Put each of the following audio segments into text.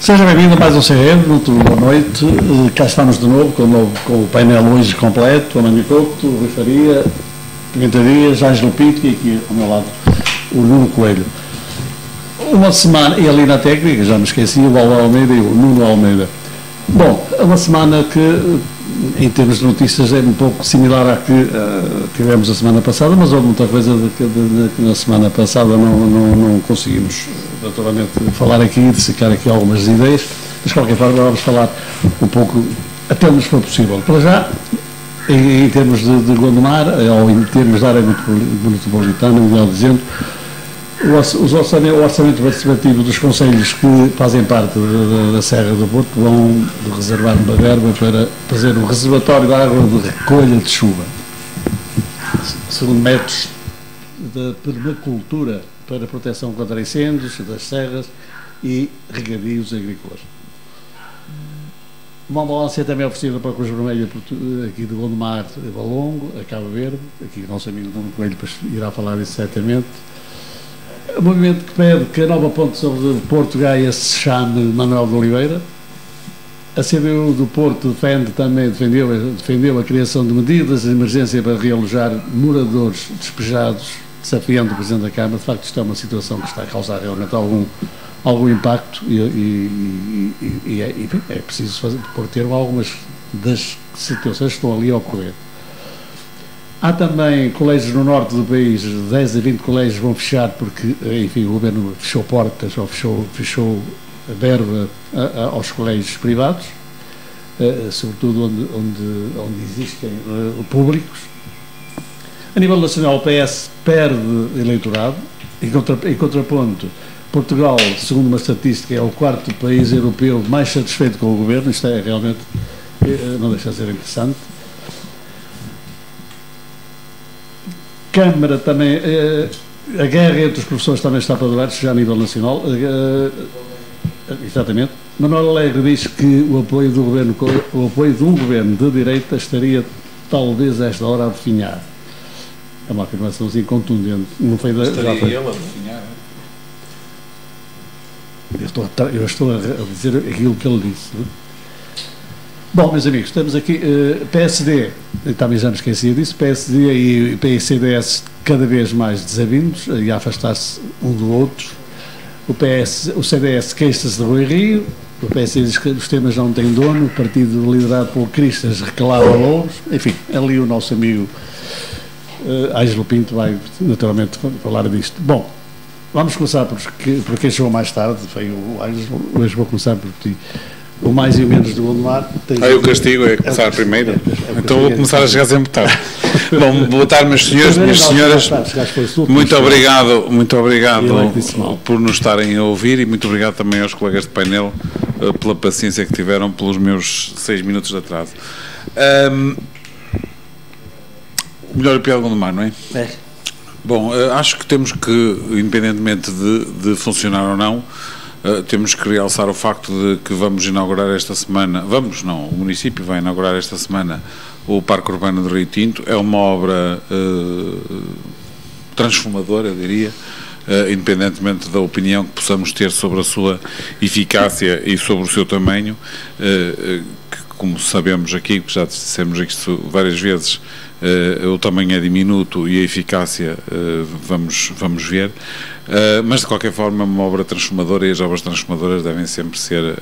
Seja bem-vindo a mais um CRM, muito boa noite. Cá estamos de novo com o painel hoje completo, a Manuel Couto, o Rui Faria, Pimenta Dias, Ângelo Pinto e aqui ao meu lado o Nuno Coelho. Uma semana, e ali na técnica, já me esqueci, o Paulo Almeida e o Nuno Almeida. Bom, é uma semana que, em termos de notícias, é um pouco similar à que tivemos a semana passada, mas houve muita coisa que na semana passada não conseguimos, naturalmente, falar aqui e dissecar aqui algumas ideias, mas de qualquer forma vamos falar um pouco, até onde for possível. Para já, em termos de Gondomar, ou em termos de área metropolitana, melhor dizendo, o orçamento participativo dos concelhos que fazem parte da Serra do Porto vão reservar uma verba para fazer um reservatório de água de recolha de chuva, segundo métodos da permacultura para proteção contra incêndios das serras e regadios agrícolas. Uma ambulância também oferecida para a Cruz Vermelha aqui de Gondomar, Valongo, a Cabo Verde, aqui o nosso amigo Nuno Coelho irá falar isso certamente. O movimento que pede que a nova ponte sobre Porto Gaia se chame Manuel de Oliveira. A CDU do Porto defendeu a criação de medidas de emergência para realojar moradores despejados, desafiando o Presidente da Câmara. De facto, isto é uma situação que está a causar realmente algum impacto e é preciso pôr termo a algumas das situações que estão ali a ocorrer. Há também colégios no norte do país, 10 a 20 colégios vão fechar porque, enfim, o governo fechou portas ou fechou a verba aos colégios privados, sobretudo onde existem públicos. A nível nacional, o PS perde eleitorado, em contraponto, Portugal, segundo uma estatística, é o quarto país europeu mais satisfeito com o governo. Isto é realmente, não deixa de ser interessante. Câmara também, a guerra entre os professores também está para durar, já a nível nacional. Exatamente. Manuel Alegre diz que o apoio de um governo de direita estaria talvez a esta hora a definhar. É uma afirmação assim contundente. Não foi estaria ele a definhar? Eu estou a dizer aquilo que ele disse. Bom, meus amigos, temos aqui PSD, também já me esqueci disso, PSD e PCDS cada vez mais desavindos e a afastar-se um do outro. O CDS queixa-se de Rui Rio, o PSD diz que os temas não têm dono, o partido liderado por Cristas reclama louros, enfim, ali o nosso amigo Ângelo Pinto vai naturalmente falar disto. Bom, vamos começar por quem chegou mais tarde, foi o Ângelo, hoje vou começar por ti. O mais e o menos do Gondomar. O castigo é começar primeiro. Então vou começar a chegar sempre tarde. Bom, boa tarde, meus senhores, minhas senhoras. Muito obrigado por nos estarem a ouvir e muito obrigado também aos colegas de painel pela paciência que tiveram pelos meus 6 minutos de atraso. O melhor e o pior do Gondomar, não é? É. Bom, acho que temos que, independentemente de funcionar ou não, temos que realçar o facto de que vamos inaugurar esta semana, o município vai inaugurar esta semana o Parque Urbano de Rio Tinto. É uma obra transformadora, eu diria, independentemente da opinião que possamos ter sobre a sua eficácia e sobre o seu tamanho, que, como sabemos aqui, que já dissemos isto várias vezes, o tamanho é diminuto e a eficácia vamos ver. Mas de qualquer forma é uma obra transformadora e as obras transformadoras devem sempre ser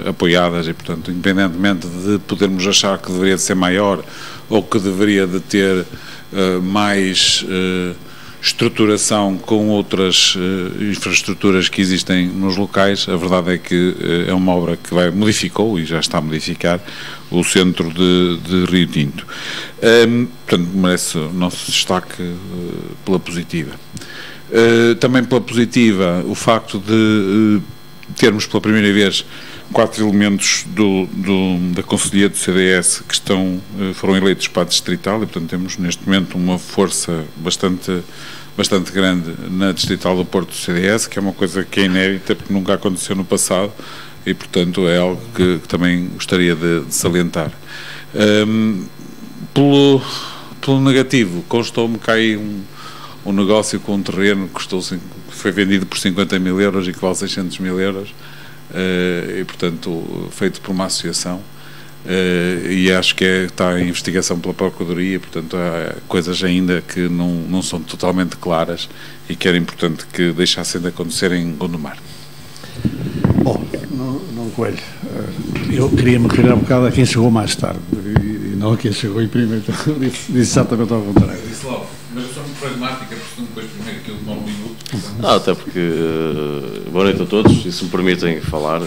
apoiadas e, portanto, independentemente de podermos achar que deveria de ser maior ou que deveria de ter mais estruturação com outras infraestruturas que existem nos locais, a verdade é que é uma obra que modificou e já está a modificar o centro de Rio Tinto. Portanto, merece o nosso destaque pela positiva. Também pela positiva o facto de termos pela primeira vez 4 elementos da Conselhia do CDS que foram eleitos para a distrital e, portanto, temos neste momento uma força bastante grande na distrital do Porto do CDS, que é uma coisa que é inédita porque nunca aconteceu no passado e, portanto, é algo que também gostaria de salientar. Pelo negativo, constou-me que há aí um negócio com um terreno que foi vendido por 50 mil euros e que vale 600 mil euros, e portanto feito por uma associação, e acho que está em investigação pela Procuradoria, portanto há coisas ainda que não são totalmente claras e que era importante que deixassem de acontecer em Gondomar. Bom, não Coelho, eu queria me referir um bocado a quem chegou mais tarde e não a quem chegou em primeiro, então disse exatamente ao contrário. Disse logo, mas eu sou muito pragmática, porque depois primeiro aquilo demora um minuto. Até porque, boa noite a todos, e se me permitem falar,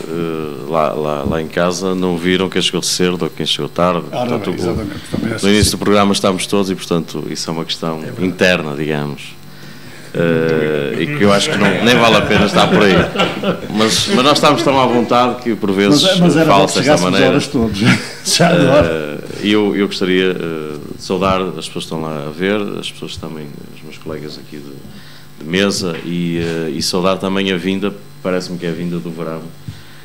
lá em casa não viram quem chegou cedo ou quem chegou tarde. Portanto, exatamente. No início do programa estamos todos e, portanto, isso é uma questão interna, digamos. E que eu acho que nem vale a pena estar por aí. Mas nós estamos tão à vontade que por vezes fala-se desta maneira. Todos. Eu gostaria de saudar as pessoas que estão lá a ver, as pessoas também, os meus colegas aqui de mesa, e saudar também a vinda, parece-me que é a vinda do verão,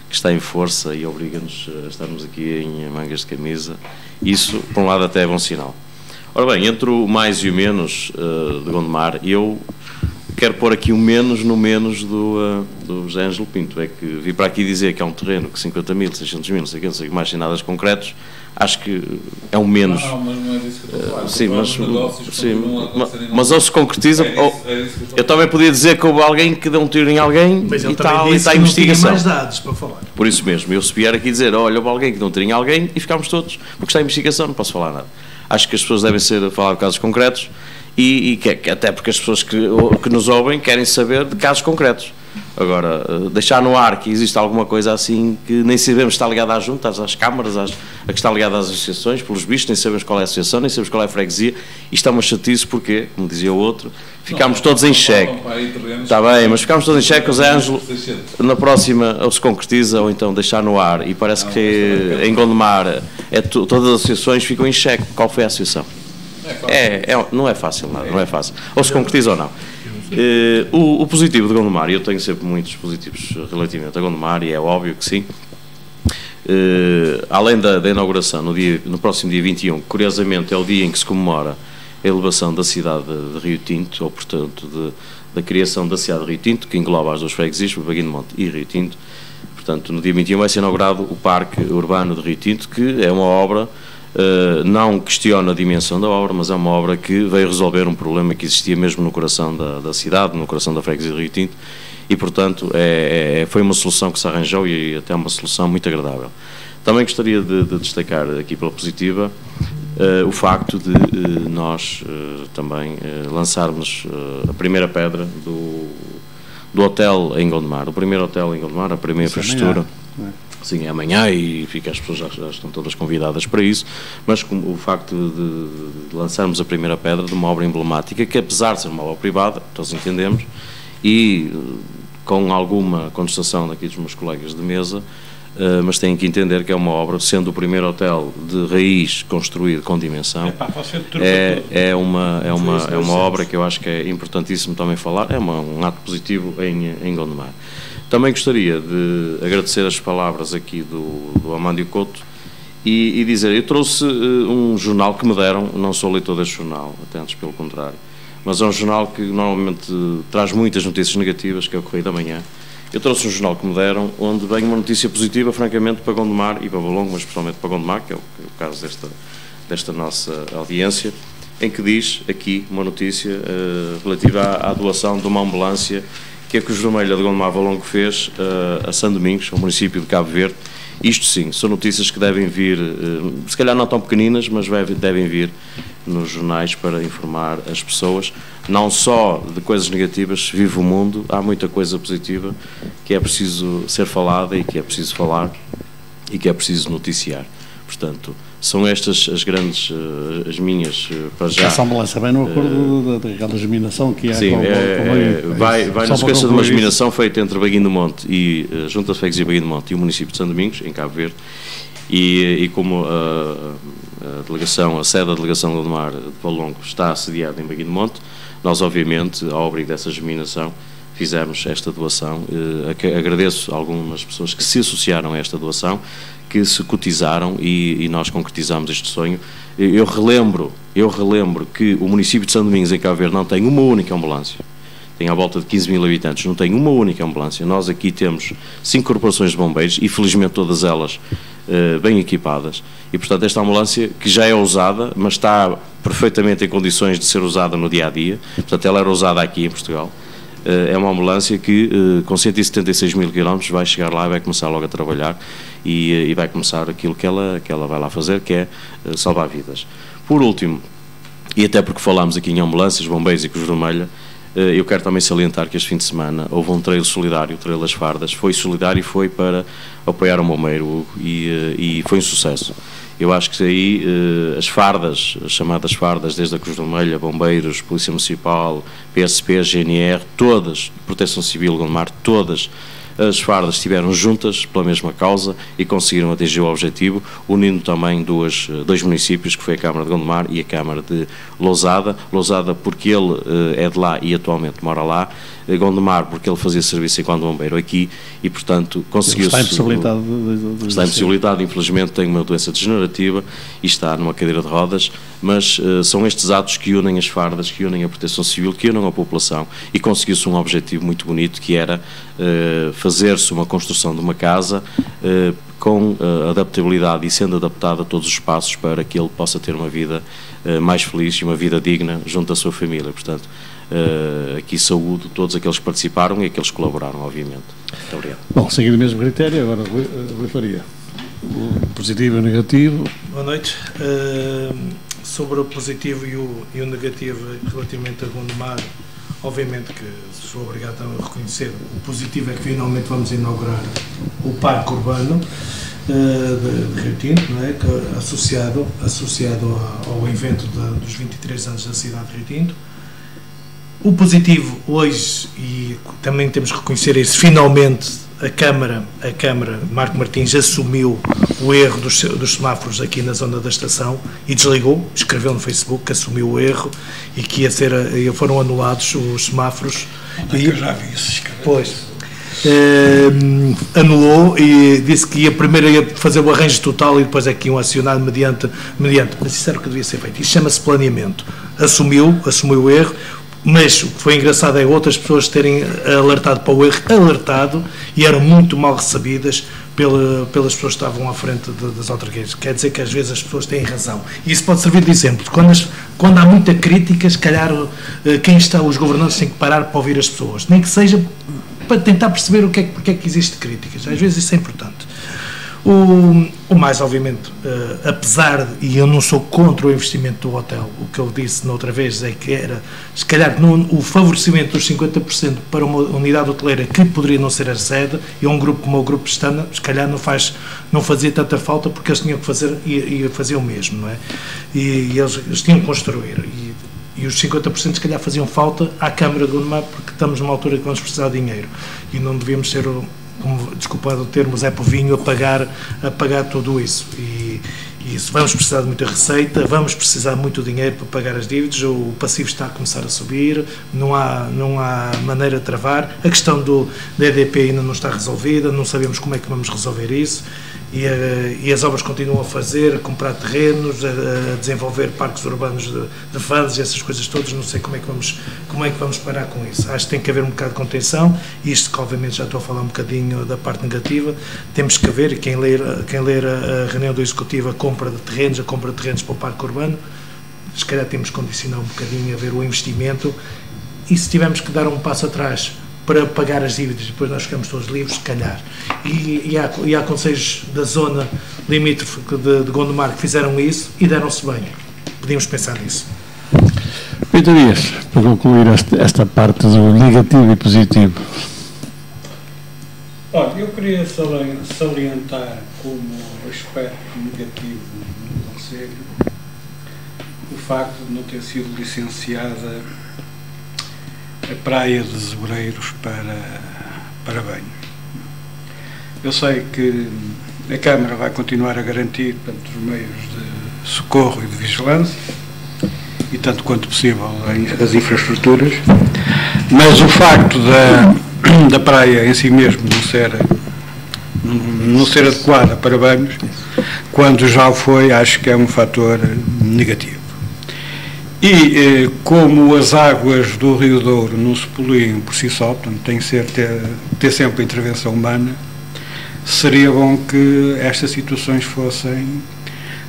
que está em força e obriga-nos a estarmos aqui em mangas de camisa. Isso, por um lado, até é bom sinal. Ora bem, entre o mais e o menos de Gondomar, eu quero pôr aqui o menos no menos do José Ângelo Pinto. É que vi para aqui dizer que é um terreno que 50 mil, 600 mil, não sei o que mais, sem nada concretos, acho que é um menos. Não, mas não é disso que eu estou a falar. Sim, mas ou se concretiza, eu também podia dizer que houve alguém que deu um tiro em alguém e tal, e está a investigação. Mais dados para falar. Por isso mesmo, eu se vier aqui dizer, olha, houve alguém que deu um tiro em alguém e ficámos todos, porque está a investigação, não posso falar nada. Acho que as pessoas devem ser a falar de casos concretos e até porque as pessoas que nos ouvem querem saber de casos concretos. Agora, deixar no ar que existe alguma coisa assim que nem sabemos se está ligada às juntas, às câmaras, a que está ligada às associações, pelos bichos, nem sabemos qual é a associação, nem sabemos qual é a freguesia. Isto é uma chatice porque, como dizia o outro, ficámos todos em xeque. Está bem, mas ficámos todos em xeque. O Zé Ângelo, na próxima, ou se concretiza, ou então deixar no ar. E parece que em Gondomar todas as associações ficam em xeque. Qual foi a associação? Não é fácil nada, não é fácil. Ou se concretiza ou não. O positivo de Gondomar, eu tenho sempre muitos positivos relativamente a Gondomar, e é óbvio que sim. Além da inauguração, no próximo dia 21, curiosamente é o dia em que se comemora a elevação da cidade de Rio Tinto, ou portanto da criação da cidade de Rio Tinto, que engloba as duas freguesias, Baguino de Monte e Rio Tinto. Portanto, no dia 21 vai ser inaugurado o Parque Urbano de Rio Tinto, que é uma obra, não questiona a dimensão da obra, mas é uma obra que veio resolver um problema que existia mesmo no coração da cidade, no coração da freguesia de Rio Tinto, e portanto foi uma solução que se arranjou e até uma solução muito agradável. Também gostaria de destacar aqui pela positiva o facto de nós também lançarmos a primeira pedra do hotel em Gondomar, o primeiro hotel em Gondomar, a primeira infraestrutura. Sim, é amanhã e as pessoas já estão todas convidadas para isso, mas o facto de lançarmos a primeira pedra de uma obra emblemática, que apesar de ser uma obra privada, todos entendemos, e com alguma contestação daqui dos meus colegas de mesa, mas têm que entender que é uma obra, sendo o primeiro hotel de raiz construído com dimensão, é uma obra que eu acho que é importantíssimo também falar, é um ato positivo em Gondomar. Também gostaria de agradecer as palavras aqui do Amândio Couto e dizer, eu trouxe um jornal que me deram, não sou leitor deste jornal, até antes pelo contrário, mas é um jornal que normalmente traz muitas notícias negativas, que é o Correio da Manhã. Eu trouxe um jornal que me deram, onde vem uma notícia positiva, francamente, para Gondomar e para Valongo, mas especialmente para Gondomar, que é o caso desta nossa audiência, em que diz aqui uma notícia relativa à doação de uma ambulância que a Cruz Vermelha de Gondomar Valongo fez a São Domingos, ao município de Cabo Verde. Isto sim, são notícias que devem vir, se calhar não tão pequeninas, mas devem vir nos jornais para informar as pessoas, não só de coisas negativas, vive o mundo, há muita coisa positiva que é preciso ser falada e que é preciso falar e que é preciso noticiar. Portanto, são estas as grandes, as minhas, para já. Essa ambulância bem no acordo daquela germinação que há. Sim, vai na sequência de uma germinação feita entre Baguino de Monte e a Junta de Freguesia de Baguino de Monte e o município de São Domingos, em Cabo Verde, e como a sede da delegação de Gondomar de Valongo está sediada em Baguino de Monte, nós obviamente, ao abrigo dessa germinação, fizemos esta doação. Agradeço a algumas pessoas que se associaram a esta doação, que se cotizaram e nós concretizamos este sonho. Eu relembro que o município de São Domingos, em Cabo Verde, não tem uma única ambulância. tem à volta de 15 mil habitantes, não tem uma única ambulância. Nós aqui temos 5 corporações de bombeiros e felizmente todas elas bem equipadas, e portanto esta ambulância, que já é usada, mas está perfeitamente em condições de ser usada no dia-a-dia, portanto ela era usada aqui em Portugal, é uma ambulância que com 176 mil quilómetros vai chegar lá e vai começar logo a trabalhar e vai começar aquilo que ela vai lá fazer, que é salvar vidas. Por último, e até porque falámos aqui em ambulâncias, bombeiros e Cruz Vermelha, eu quero também salientar que este fim de semana houve um trail solidário, o Trail das Fardas, foi solidário e foi para apoiar um bombeiro, Hugo, e foi um sucesso. Eu acho que aí as fardas, as chamadas fardas, desde a Cruz Vermelha, bombeiros, Polícia Municipal, PSP, GNR, todas, Proteção Civil, Gondomar, todas as fardas estiveram juntas pela mesma causa e conseguiram atingir o objetivo, unindo também dois municípios, que foi a Câmara de Gondomar e a Câmara de Lousada. Lousada porque ele é de lá e atualmente mora lá, Gondomar porque ele fazia serviço enquanto bombeiro aqui e, portanto, conseguiu-se... Está impossibilitado. Está impossibilitado, infelizmente tem uma doença degenerativa e está numa cadeira de rodas, mas são estes atos que unem as fardas, que unem a Proteção Civil, que unem a população, e conseguiu-se um objetivo muito bonito, que era fazer-se uma construção de uma casa com adaptabilidade e sendo adaptada a todos os espaços para que ele possa ter uma vida mais feliz e uma vida digna junto à sua família. Portanto, aqui saúdo todos aqueles que participaram e aqueles que colaboraram, obviamente. Muito obrigado. Bom, seguindo o mesmo critério, agora Rui Faria. O positivo e o negativo. Boa noite. Sobre o positivo e o negativo relativamente a Gondomar, obviamente que sou obrigado a reconhecer. O positivo é que finalmente vamos inaugurar o Parque Urbano de Rio Tinto, não é? Que associado ao evento dos 23 anos da cidade de Rio Tinto. O positivo hoje, e também temos que reconhecer isso, finalmente a Câmara, Marco Martins, assumiu o erro dos semáforos aqui na zona da estação e desligou, escreveu no Facebook que assumiu o erro e que foram anulados os semáforos. Eu já vi isso. Pois. Anulou e disse que primeiro ia fazer o arranjo total e depois é que iam acionar mediante, mas isso era o que devia ser feito. Isso chama-se planeamento. Assumiu o erro. Mas o que foi engraçado é outras pessoas terem alertado para o erro, e eram muito mal recebidas pelas pessoas que estavam à frente das autarquias. Quer dizer que às vezes as pessoas têm razão. E isso pode servir de exemplo. Quando há muita crítica, se calhar os governantes têm que parar para ouvir as pessoas. Nem que seja para tentar perceber porque é que existe críticas. Às vezes isso é importante. O mais, obviamente, apesar e eu não sou contra o investimento do hotel, o que eu disse na outra vez é que era, se calhar, o favorecimento dos 50% para uma unidade hoteleira que poderia não ser a sede, e um grupo como o Grupo Pestana, se calhar não fazia tanta falta, porque eles tinham que fazer e faziam o mesmo, não é? E eles tinham que construir. E os 50% se calhar faziam falta à Câmara de Gondomar, porque estamos numa altura que vamos precisar de dinheiro e não devíamos ser desculpado o termo, Zé Povinho, a pagar tudo isso. E isso, vamos precisar de muita receita, vamos precisar de muito dinheiro para pagar as dívidas, o passivo está a começar a subir, não há maneira de travar, a questão da EDP ainda não está resolvida, não sabemos como é que vamos resolver isso, e as obras continuam a comprar terrenos, a desenvolver parques urbanos de fãs e essas coisas todas, não sei como é que vamos parar com isso. Acho que tem que haver um bocado de contenção, isto que obviamente já estou a falar um bocadinho da parte negativa, temos que ver, e quem ler a reunião do Executivo, a compra de terrenos para o parque urbano, se calhar temos que condicionar um bocadinho a ver o investimento, e se tivermos que dar um passo atrás para pagar as dívidas, depois nós ficamos todos livres, se calhar. E há concelhos da zona limítrofe de Gondomar que fizeram isso e deram-se bem. Podíamos pensar nisso. Pedro Dias, para concluir esta parte do negativo e positivo. Olha, eu queria salientar como aspecto negativo no Conselho o facto de não ter sido licenciada a praia de Zebureiros para banho. Eu sei que a Câmara vai continuar a garantir, portanto, os meios de socorro e de vigilância, e tanto quanto possível as infraestruturas, mas o facto da praia em si mesmo não ser adequada para banhos, quando já o foi, acho que é um fator negativo. E como as águas do Rio Douro não se poluem por si só, portanto tem que ter sempre a intervenção humana, seria bom que estas situações fossem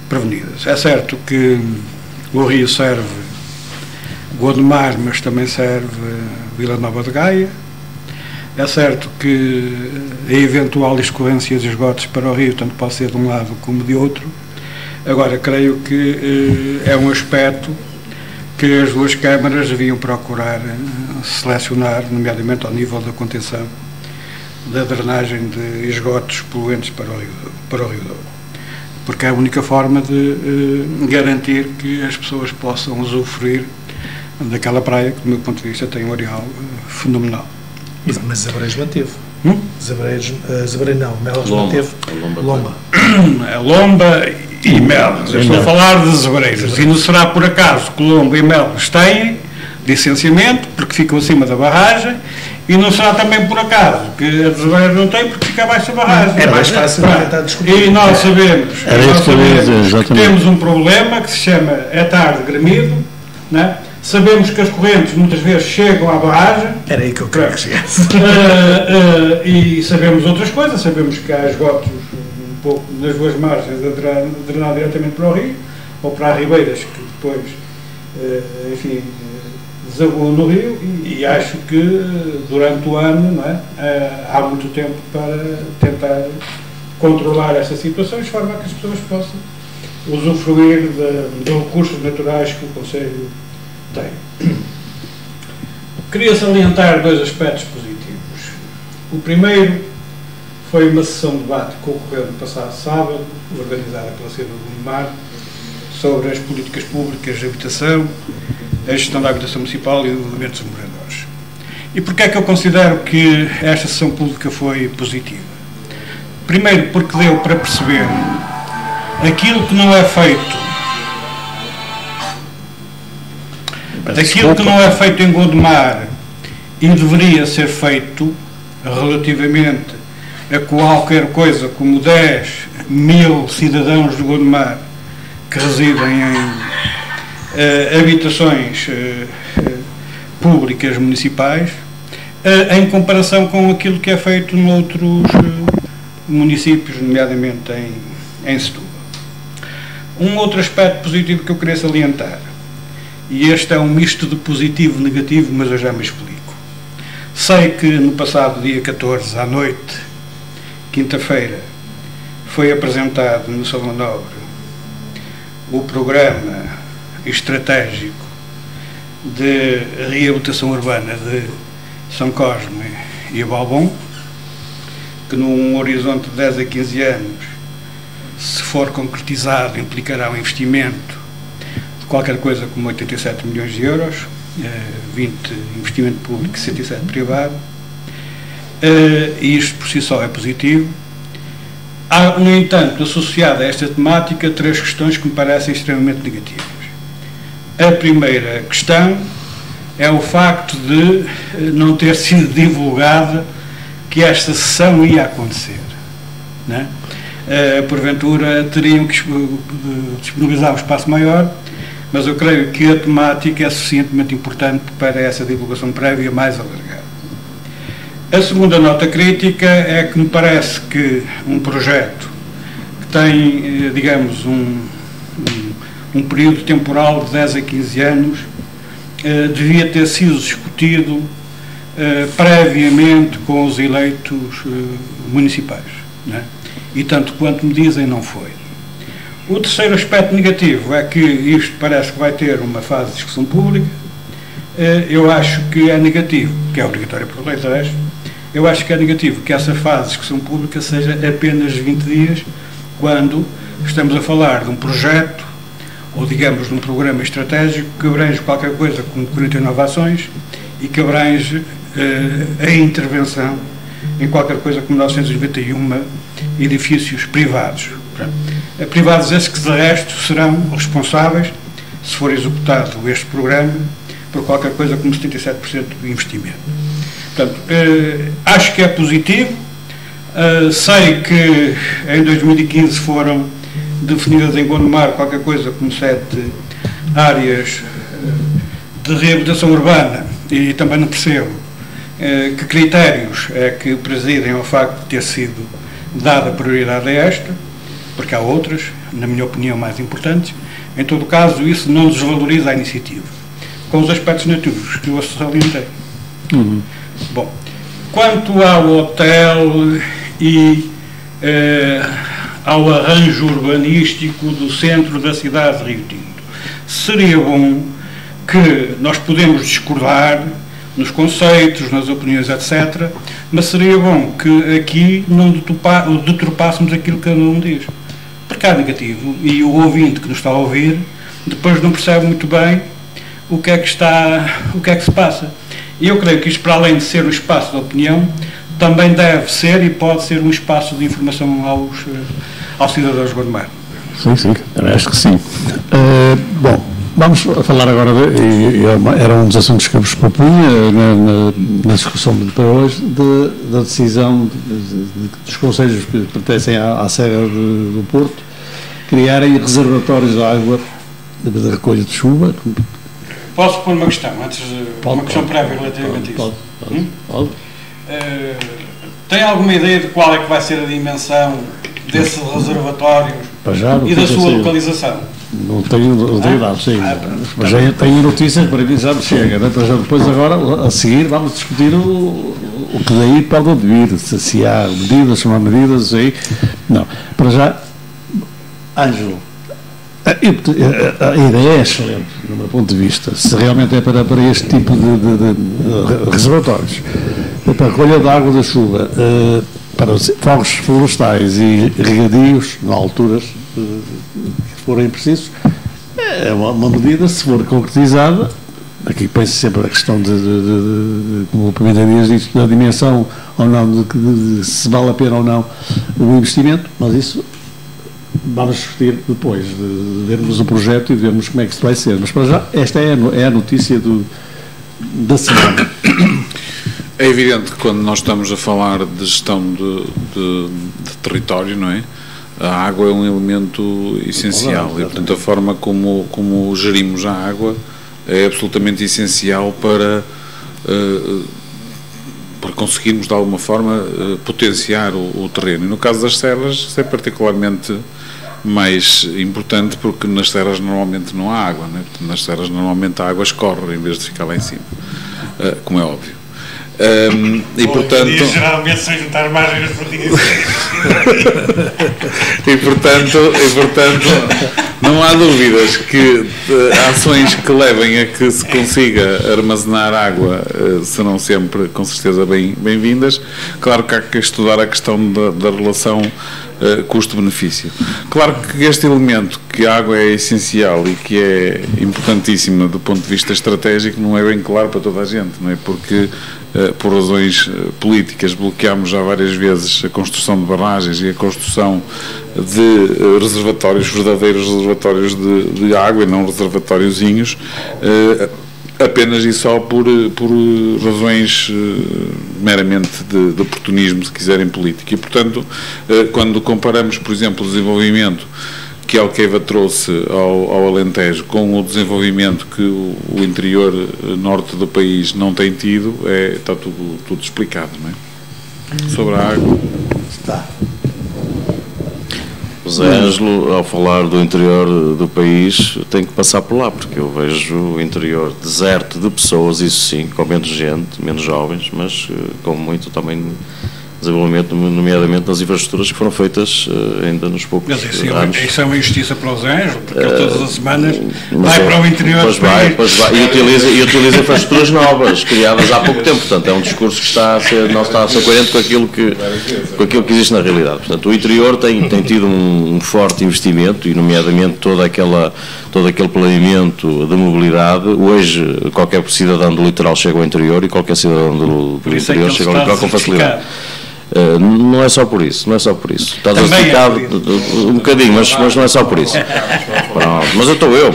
prevenidas. É certo que o rio serve Gondomar, mas também serve Vila Nova de Gaia. É certo que a eventual escorrência de esgotos para o rio tanto pode ser de um lado como de outro. Agora, creio que é um aspecto que as duas câmaras deviam procurar selecionar, nomeadamente ao nível da contenção da drenagem de esgotos poluentes para o Rio Douro. Porque é a única forma de garantir que as pessoas possam usufruir daquela praia que, do meu ponto de vista, tem um areal fenomenal. Mas Zabreiros manteve. Zabreiros não, Melas manteve. Lomba. A Lomba e Melas. Eu estou a falar de Zabreiros. E não será por acaso que Lomba e Melas têm licenciamento, porque ficam acima da barragem, e não será também por acaso que a de Zabreiros não tem, porque fica abaixo da barragem. É mais fácil tentar discutir. E nós sabemos que temos um problema que se chama etar de gramido, né? Sabemos que as correntes muitas vezes chegam à barragem. Era aí que eu queria que chegasse. E sabemos outras coisas, sabemos que há esgotos um pouco nas duas margens a drenar diretamente para o rio, ou para as ribeiras que depois, enfim, desaguam no rio, e acho que durante o ano, não é, há muito tempo para tentar controlar estas situações, de forma a que as pessoas possam usufruir de recursos naturais que o Conselho tem. Queria salientar dois aspectos positivos. O primeiro foi uma sessão de debate que ocorreu no passado sábado, organizada pela Cena do Mar, sobre as políticas públicas de habitação, a gestão da habitação municipal e o desenvolvimento dos moradores. E porquê é que eu considero que esta sessão pública foi positiva? Primeiro, porque deu para perceber aquilo que não é feito em Gondomar e deveria ser feito relativamente a qualquer coisa como 10 mil cidadãos de Gondomar que residem em habitações públicas municipais, em comparação com aquilo que é feito noutros municípios, nomeadamente em Setúbal. Um outro aspecto positivo que eu queria salientar, e este é um misto de positivo e negativo, mas eu já me explico. Sei que no passado dia 14 à noite, quinta-feira, foi apresentado no Salão Nobre o programa estratégico de reabilitação urbana de São Cosme e Balbom, que num horizonte de 10 a 15 anos, se for concretizado, implicará um investimento qualquer coisa como 87 milhões de euros, 20 investimento público e 67 privado, e isto por si só é positivo. Há, no entanto, associada a esta temática, três questões que me parecem extremamente negativas. A primeira questão é o facto de não ter sido divulgada que esta sessão ia acontecer, né? Porventura teriam que disponibilizar um espaço maior, mas eu creio que a temática é suficientemente importante para essa divulgação prévia mais alargada. A segunda nota crítica é que me parece que um projeto que tem, digamos, um período temporal de 10 a 15 anos devia ter sido discutido previamente com os eleitos municipais, né? E tanto quanto me dizem, não foi. O terceiro aspecto negativo é que isto parece que vai ter uma fase de discussão pública. Eu acho que é negativo, que é obrigatório por lei, eu acho que é negativo que essa fase de discussão pública seja apenas 20 dias, quando estamos a falar de um projeto, ou digamos de um programa estratégico, que abrange qualquer coisa como 49 ações e que abrange a intervenção em qualquer coisa como 991 edifícios privados. Privados esses que, de resto, serão responsáveis, se for executado este programa, por qualquer coisa como 77% do investimento. Portanto, acho que é positivo. Sei que em 2015 foram definidas em Gondomar qualquer coisa como 7 áreas de reabilitação urbana, e também não percebo que critérios é que presidem ao facto de ter sido dada prioridade a esta, porque há outras, na minha opinião, mais importantes. Em todo caso, isso não desvaloriza a iniciativa, com os aspectos negativos que eu salientei. Bom, quanto ao hotel e ao arranjo urbanístico do centro da cidade de Rio Tinto, seria bom que nós podemos discordar nos conceitos, nas opiniões, etc., mas seria bom que aqui não deturpássemos aquilo que cada um diz. Porque há negativo, e o ouvinte que nos está a ouvir depois não percebe muito bem o que é que se passa. E eu creio que isto, para além de ser um espaço de opinião, também deve ser e pode ser um espaço de informação aos cidadãos de Gondomar. Sim, acho que sim. Bom, vamos falar agora, era um dos assuntos que eu vos propunha na discussão de para hoje, da decisão dos conselhos que pertencem à Serra do Porto criarem reservatórios de água de recolha de chuva. Posso pôr uma questão, antes de uma questão prévia relativamente a isso? Pode. Tem alguma ideia de qual é que vai ser a dimensão desses reservatórios e da sua localização? Não tenho dado, sim. Mas já tenho notícias, para mim já me chega. Né? Então, depois, agora, a seguir, vamos discutir o que daí pode vir. Se há medidas, se não há medidas, aí. Não. Para já, Ângelo, a ideia é excelente, do meu ponto de vista. Se realmente é para este tipo de reservatórios, para a recolha de água da chuva, para os fogos florestais e regadios, em alturas que forem precisos, é uma medida, se for concretizada. Aqui penso sempre a questão como o Pimenta Dias disse, da dimensão ou não, de se vale a pena ou não o investimento, mas isso vamos discutir depois, de vermos o projeto e de vermos como é que isto vai ser. Mas para já, esta é a notícia da semana. É evidente que quando nós estamos a falar de gestão de território, não é? A água é um elemento essencial e, portanto, a forma como gerimos a água é absolutamente essencial para conseguirmos, de alguma forma, potenciar o terreno. E no caso das serras, isso é particularmente mais importante, porque nas serras normalmente não há água, não é? Portanto, nas serras normalmente a água escorre em vez de ficar lá em cima, como é óbvio. E portanto geralmente se juntar margens e portanto não há dúvidas que ações que levem a que se consiga armazenar água serão sempre, com certeza, bem-vindas. Claro que há que estudar a questão da relação custo-benefício. Claro que este elemento, que a água é essencial e que é importantíssima do ponto de vista estratégico, não é bem claro para toda a gente, não é? Porque por razões políticas bloqueámos já várias vezes a construção de barragens e a construção de reservatórios, verdadeiros reservatórios de água e não reservatóriozinhos, apenas e só por razões meramente de oportunismo, se quiserem, político. E, portanto, quando comparamos, por exemplo, o desenvolvimento que a Alqueva trouxe ao Alentejo com o desenvolvimento que o interior norte do país não tem tido, está tudo explicado, não é? Sobre a água. Está. José Ângelo, ao falar do interior do país, tem que passar por lá, porque eu vejo o interior deserto de pessoas, isso sim, com menos gente, menos jovens, mas com muito também desenvolvimento, nomeadamente nas infraestruturas que foram feitas ainda nos poucos anos. Isso é uma injustiça para os Ângelos, porque ele todas as semanas vai para o interior do país. Pois vai, e utiliza infraestruturas novas, criadas há pouco tempo. Portanto, é um discurso que não está a ser coerente com aquilo que existe na realidade. Portanto, o interior tem tido um forte investimento, e nomeadamente todo aquele planeamento de mobilidade. Hoje, qualquer cidadão do litoral chega ao interior e qualquer cidadão do interior chega ao litoral com facilidade. Não é só por isso, Estás justificado um bocadinho, mas não é só por isso. Pronto, mas estou eu.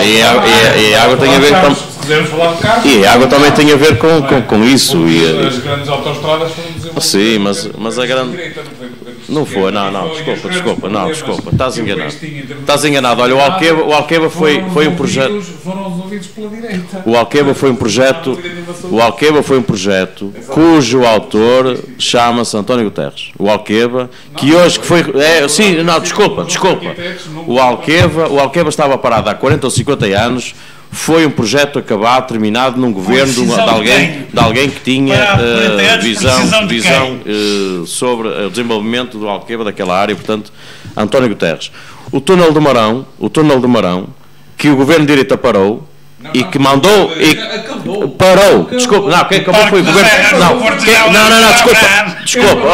E a água tem a ver podemos falar de carros. E a água também tem a ver com isso. E, as grandes autoestradas foram desenvolvidas. Sim, mas a grande... Não foi, não, desculpa, estás enganado. Olha, o Alqueva foi um projeto... Foram resolvidos pela direita. O Alqueva foi um projeto cujo autor chama-se António Guterres. O Alqueva, que hoje foi... desculpa. O Alqueva estava parado há 40 ou 50 anos. Foi um projeto acabado, terminado num governo de alguém que tinha visão sobre o desenvolvimento do Alqueva, daquela área, portanto, António Guterres. O túnel do Marão, que o governo de direita parou, e que mandou... Parou, desculpa, não, quem acabou foi o governo... Desculpa,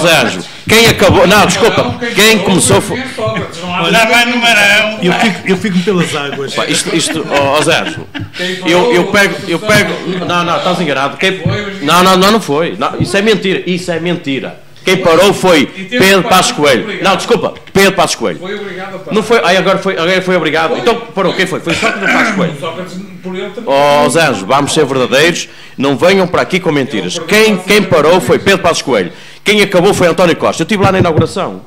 Zé Ângelo. Quem acabou... Não, desculpa, quem começou foi... Já vai no Marão. Eu fico pelas águas. Zé Ângelo, eu pego... Não, estás enganado. Não foi. Não, isso é mentira. Quem parou foi Pedro Passos Coelho. Não, desculpa, Pedro Passos Coelho. Foi obrigado a parar. Não foi, agora foi obrigado. Então parou, quem foi? Foi Sócrates Passos Coelho. Zé Ângelo, vamos ser verdadeiros, não venham para aqui com mentiras. Quem parou foi Pedro Passos Coelho. Quem acabou foi António Costa. Eu estive lá na inauguração.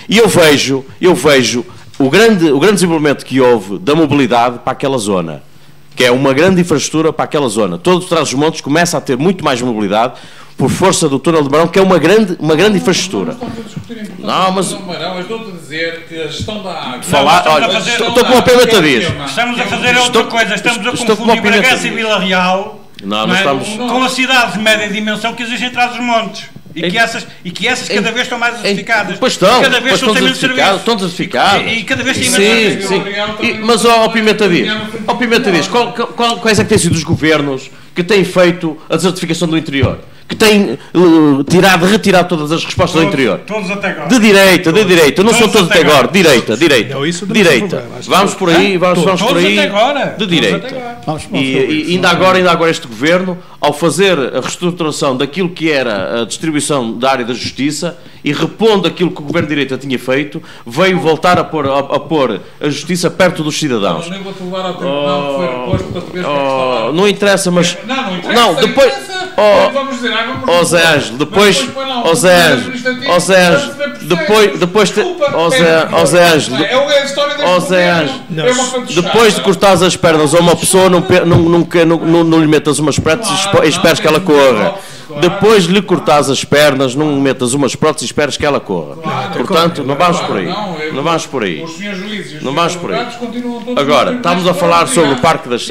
E eu vejo o grande desenvolvimento que houve da mobilidade para aquela zona, que é uma grande infraestrutura para aquela zona. Todo o Trás-os-Montes começa a ter muito mais mobilidade por força do túnel de Marão, que é uma grande infraestrutura. Não, mas estou-te a dizer que a gestão da água... Estou com uma pimenta diz. Estamos a fazer outra coisa, estamos a confundir Bragança e Vila Real com as cidades de média dimensão que existem atrás dos montes. E que essas cada vez estão mais desertificadas. Pois estão. Cada vez estão menos serviços. Estão desertificadas. E cada vez têm menos serviços. Sim. Mas, Pimenta diz, quais é que têm sido os governos que têm feito a desertificação do interior? Que têm retirado todas as respostas do interior? Todos até agora. De direita. Não são todos até agora. Direita. Vamos por aí. Vamos por aí. De direita. E ainda agora este governo, ao fazer a reestruturação daquilo que era a distribuição da área da justiça e repondo aquilo que o governo de direita tinha feito, veio voltar a pôr a justiça perto dos cidadãos. Não vou-te levar ao tribunal que foi reposto para tu veres que é que não interessa, mas... Não, depois... Vamos dizer, Zé Ângelo, depois de cortares as pernas a uma pessoa, não lhe metas umas próteses e esperes que ela corra. Depois de lhe cortares as pernas, não metas umas próteses e esperes que ela corra. Portanto, não vamos por aí. Agora, estamos a falar sobre o Parque das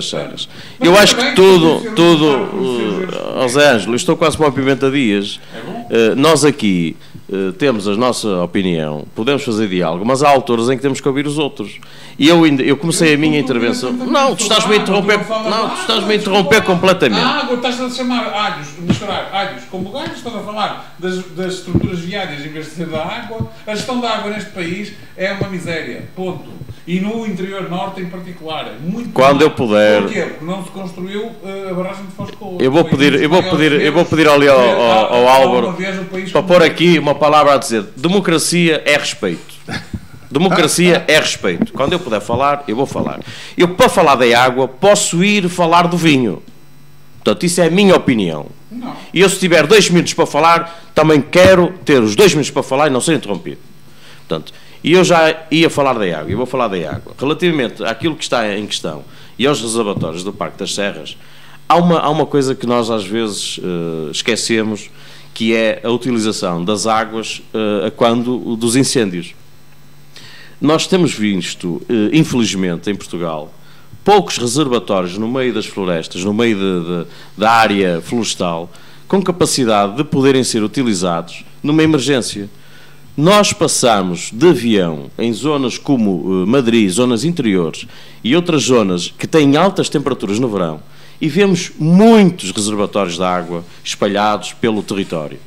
Serras. Eu acho que Zé Ângelo, estou quase para o Pimenta Dias. Nós aqui temos a nossa opinião, podemos fazer diálogo, mas há alturas em que temos que ouvir os outros. E eu comecei a minha intervenção. Não, tu estás-me a interromper completamente. A água, estás a chamar misturar alhos com bugalhos, estás a falar das estruturas viárias em vez de ser da água. A gestão da água neste país é uma miséria, ponto. E no interior norte em particular, muito quando eu puder. Porquê? Porque não se construiu a barragem de Foz de Coa. Eu vou pedir ali ao Álvaro para pôr aqui uma palavra a dizer: democracia é respeito. Democracia é respeito. Quando eu puder falar, eu vou falar. Eu, para falar da água, posso ir falar do vinho. Portanto, isso é a minha opinião. Não. E eu, se tiver 2 minutos para falar, também quero ter os 2 minutos para falar e não ser interrompido. Portanto, e eu já ia falar da água, eu vou falar da água. Relativamente àquilo que está em questão e aos reservatórios do Parque das Serras, há uma coisa que nós às vezes esquecemos, que é a utilização das águas dos incêndios. Nós temos visto, infelizmente, em Portugal, poucos reservatórios no meio das florestas, no meio da área florestal, com capacidade de poderem ser utilizados numa emergência. Nós passamos de avião em zonas como Madrid, zonas interiores e outras zonas que têm altas temperaturas no verão e vemos muitos reservatórios de água espalhados pelo território.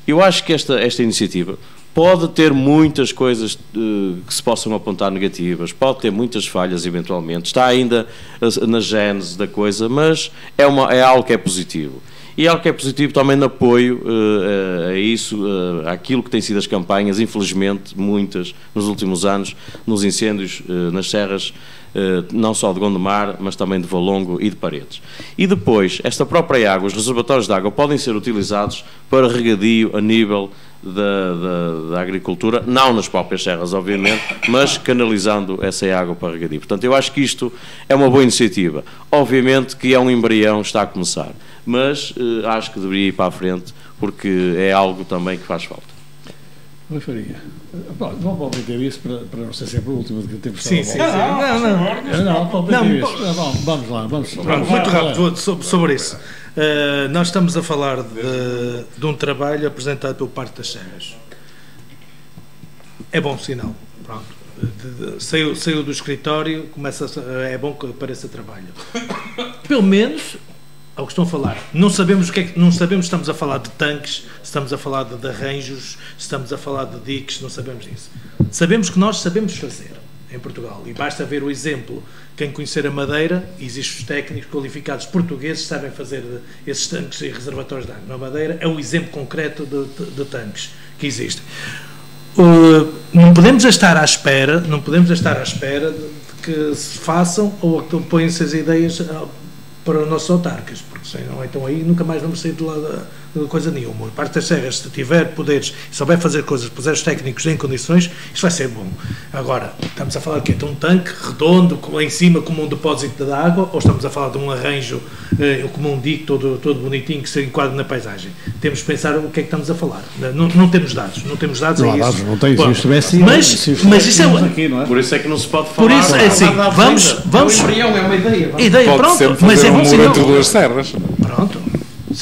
Eu acho que esta iniciativa pode ter muitas coisas que se possam apontar negativas, pode ter muitas falhas eventualmente, está ainda na gênese da coisa, mas é algo que é positivo. E algo que é positivo também no apoio a isso, àquilo que têm sido as campanhas, infelizmente, muitas, nos últimos anos, nos incêndios nas serras, não só de Gondomar, mas também de Valongo e de Paredes. E depois, esta própria água, os reservatórios de água podem ser utilizados para regadio a nível da agricultura, não nas próprias serras, obviamente, mas canalizando essa água para regadio. Portanto, eu acho que isto é uma boa iniciativa. Obviamente que é um embrião, está a começar, mas acho que deveria ir para a frente, porque é algo também que faz falta. Rui Faria, vamos meter isso para não ser sempre o último que temos. Sim. Vamos lá. Muito rápido sobre isso. Nós estamos a falar de um trabalho apresentado pelo Parque das Serras. É bom sinal. Pronto. Saiu do escritório, é bom que apareça trabalho. Pelo menos, ao que estão a falar, não sabemos se estamos a falar de tanques, se estamos a falar de arranjos, se estamos a falar de diques, não sabemos isso. Sabemos que nós sabemos fazer em Portugal, e basta ver o exemplo. Quem conhecer a Madeira, existem os técnicos qualificados portugueses que sabem fazer esses tanques e reservatórios de água. Na Madeira é um exemplo concreto de tanques que existem. Não podemos estar à espera de que se façam ou que põem-se as ideias para os nossos autarcas, porque senão então aí nunca mais vamos sair de lá de coisa nenhuma. O Parque das Serras, se tiver poderes e souber fazer coisas, puser os técnicos em condições, isto vai ser bom. Agora, estamos a falar de quê? De um tanque redondo, lá em cima como um depósito de água, ou estamos a falar de um arranjo como um dique todo bonitinho que se enquadra na paisagem? Temos de pensar o que é que estamos a falar. Não temos dados. Não temos dados. Não há dados, não tem. Se estivesse mas isso é aqui, não é? Por isso é que não se pode falar. Por isso é assim, vamos. É uma ideia. Ideia, pronto. Mas é bom sinal. Entre duas serras. Pronto.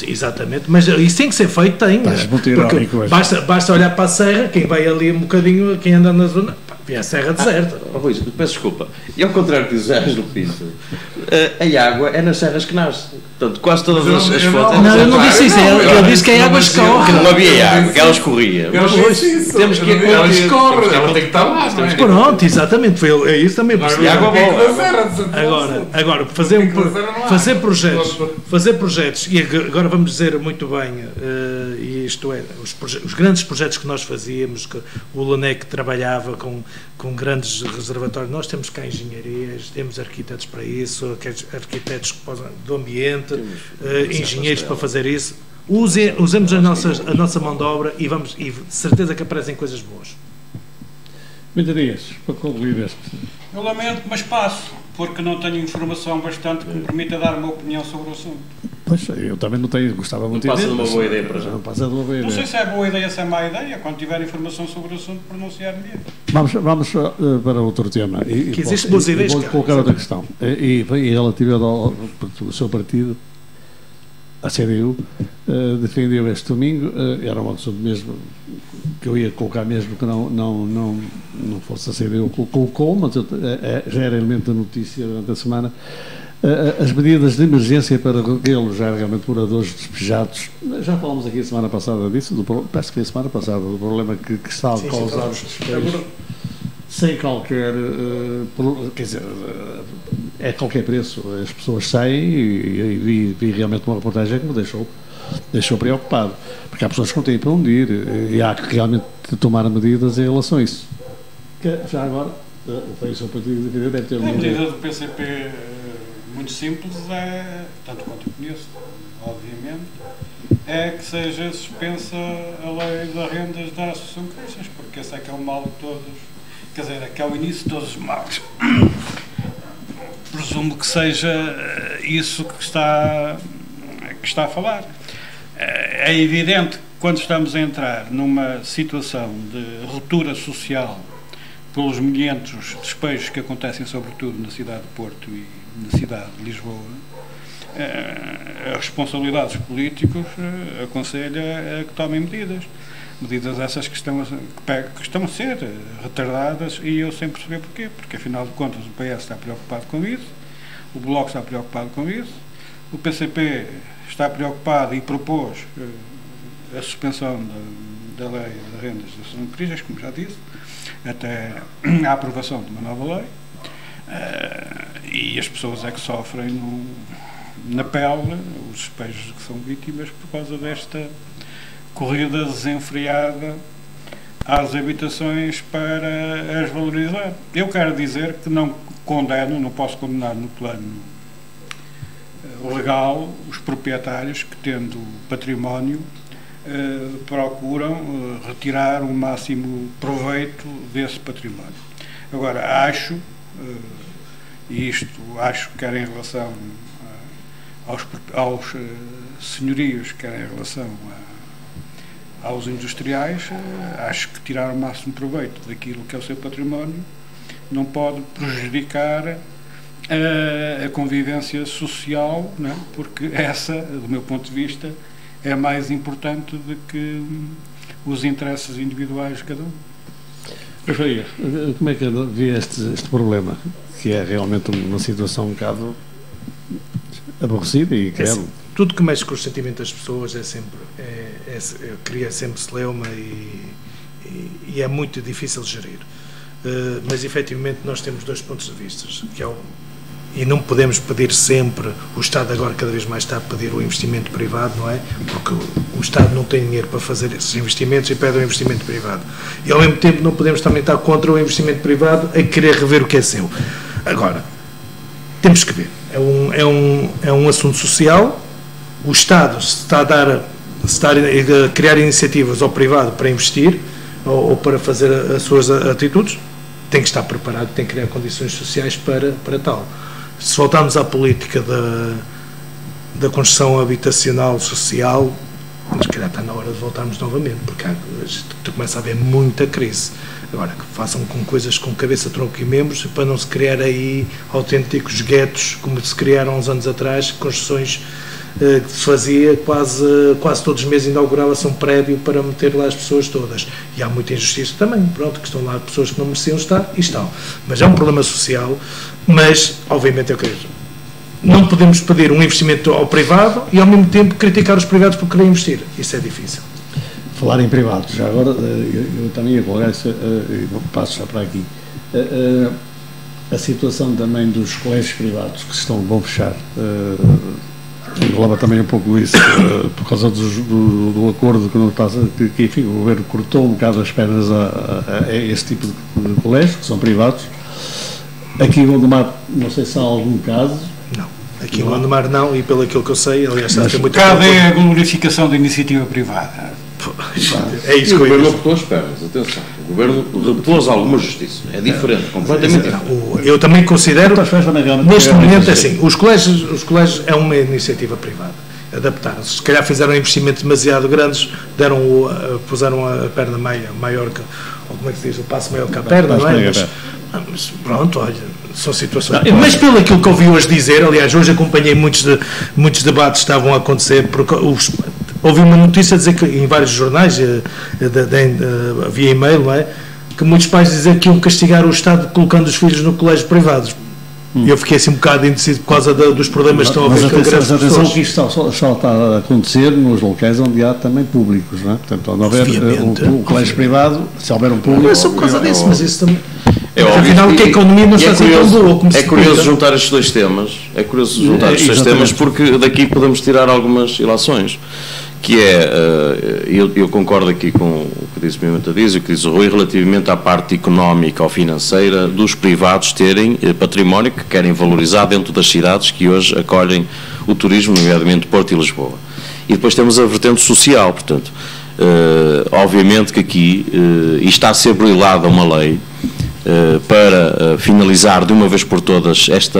Exatamente, mas isso tem que ser feito, porque basta olhar para a serra, quem vai ali um bocadinho, quem anda na zona, vê a serra deserta. Peço desculpa, e ao contrário que diz Ângelo Pinto, a água é nas serras que nasce. Portanto, quase todas as fontes... Não, eu não disse isso, eu disse que a água escorre. Que não havia água, que ela escorria. Temos que ela escorre, ela tem que estar lá, não é? Pronto, exatamente, é isso também. E água boa. Agora, fazer projetos, e agora vamos dizer muito bem, isto é, os grandes projetos que nós fazíamos, que o LANEC trabalhava com grandes reservatórios, nós temos cá engenharias, temos arquitetos para isso, arquitetos do ambiente, engenheiros para fazer isso. Usemos a nossa mão de obra e de certeza que aparecem coisas boas. Mentarias, para concluir este. Eu lamento, mas passo, porque não tenho informação bastante que me permita dar uma opinião sobre o assunto. Pois, eu também não tenho, gostava muito de passa de uma boa ideia para já. Não passa de uma boa ideia. Não sei se é boa ideia ou se é má ideia, quando tiver informação sobre o assunto, pronunciar-me. Vamos para outro tema. Que existe boas ideias. Vou colocar outra questão. E relativa ao seu partido, a CDU, defendeu este domingo, era um assunto mesmo que eu ia colocar mesmo que não fosse a CDU colocou, mas já era elemento da notícia durante a semana, as medidas de emergência para realojar realmente moradores despejados. Já falámos aqui a semana passada disso, parece que foi a semana passada, do problema que está a causar os despejos sem qualquer, quer dizer, é qualquer preço, as pessoas saem e vi realmente uma reportagem que me deixou preocupado, porque há pessoas que não têm para onde ir e há que realmente tomar medidas em relação a isso. Que, já agora, foi o seu partido de deve ter uma medida do PCP muito simples, tanto quanto eu conheço, obviamente, é que seja suspensa a lei de rendas da Associação de Caixas, porque esse é que é o mal de todos, quer dizer, é que é o início de todos os males. Presumo que seja isso que está a falar. É evidente que quando estamos a entrar numa situação de ruptura social pelos milhentos despejos que acontecem sobretudo na cidade de Porto e na cidade de Lisboa, as responsabilidades políticos aconselha que tomem medidas essas que estão a ser retardadas, e eu sem perceber porquê, porque afinal de contas o PS está preocupado com isso, o Bloco está preocupado com isso, o PCP está preocupado e propôs a suspensão da lei de rendas das associações de crisas, como já disse, até a aprovação de uma nova lei, e as pessoas é que sofrem na pele os despejos que são vítimas por causa desta corrida desenfreada às habitações para as valorizar. Eu quero dizer que não condeno, não posso condenar no plano legal os proprietários que, tendo património, procuram retirar o máximo proveito desse património. Agora, acho, e isto acho quer em relação aos senhorios, quer em relação aos industriais, acho que tirar o máximo proveito daquilo que é o seu património não pode prejudicar a convivência social, não é? Porque essa, do meu ponto de vista, é mais importante do que os interesses individuais de cada um. Professor, como é que vê este problema, que é realmente uma situação um bocado aborrecida e credo? Tudo que mexe com o sentimento das pessoas cria sempre celeuma e é muito difícil de gerir. Mas efetivamente nós temos dois pontos de vista, e não podemos pedir sempre, o Estado agora cada vez mais está a pedir o investimento privado, não é? Porque o Estado não tem dinheiro para fazer esses investimentos e pede o investimento privado. E ao mesmo tempo não podemos também estar contra o investimento privado a querer rever o que é seu. Agora, temos que ver, é um assunto social, o Estado se está a criar iniciativas ao privado para investir ou para fazer as suas atitudes, tem que estar preparado, tem que criar condições sociais para tal. Se voltarmos à política da construção habitacional social, mas se calhar está na hora de voltarmos novamente, porque começa a haver muita crise. Agora, que façam com coisas com cabeça, tronco e membros, para não se criar aí autênticos guetos, como se criaram há uns anos atrás, construções que se fazia quase todos os meses, inaugurava-se um prédio para meter lá as pessoas todas. E há muita injustiça também, pronto, que estão lá pessoas que não mereciam estar, e estão. Mas é um problema social, mas, obviamente, eu acredito, não podemos pedir um investimento ao privado e, ao mesmo tempo, criticar os privados por querer investir. Isso é difícil. Falar em privados, já agora, eu também ia colocar essa, passo já para aqui, a situação também dos colégios privados que vão fechar, engloba também um pouco isso, por causa do acordo que não passa, que enfim, o governo cortou um bocado as pernas a esse tipo de colégios, que são privados. Aqui em Gondomar, não sei se há algum caso. Não, aqui em Gondomar não, e pelo aquilo que eu sei, aliás, está a ter muito... Cadê a glorificação da iniciativa privada? É isso que o governo repôs as pernas, atenção. O governo repôs alguma justiça. É diferente, completamente diferente. Eu também considero, neste momento, assim, os colégios é uma iniciativa privada. Adaptaram-se. Se calhar fizeram investimentos demasiado grandes, puseram a perna maior que, ou como é que se diz, o passo maior que a perna, não é? Mas pronto, olha, são situações. Mas pelo aquilo que ouvi hoje dizer, aliás, hoje acompanhei muitos debates que estavam a acontecer, porque houve uma notícia a dizer que em vários jornais, via e-mail, não é? Que muitos pais diziam que iam castigar o Estado colocando os filhos no colégio privados. E eu fiquei assim um bocado indeciso por causa dos problemas que estão a haver com grandes pessoas. Mas atenção que isto só está a acontecer nos locais onde há também públicos, não é? Portanto, onde houver um colégio privado, se houver um público... Não é só por causa disso, mas isso também... Afinal, que a economia não está assim tão boa como se É curioso juntar estes dois temas, porque daqui podemos tirar algumas ilações. Que é, eu concordo aqui com o que disse o Pimenta Dias e o que diz o Rui, relativamente à parte económica ou financeira dos privados terem património que querem valorizar dentro das cidades que hoje acolhem o turismo, nomeadamente Porto e Lisboa. E depois temos a vertente social, portanto, obviamente que aqui está a ser burilada uma lei para finalizar de uma vez por todas esta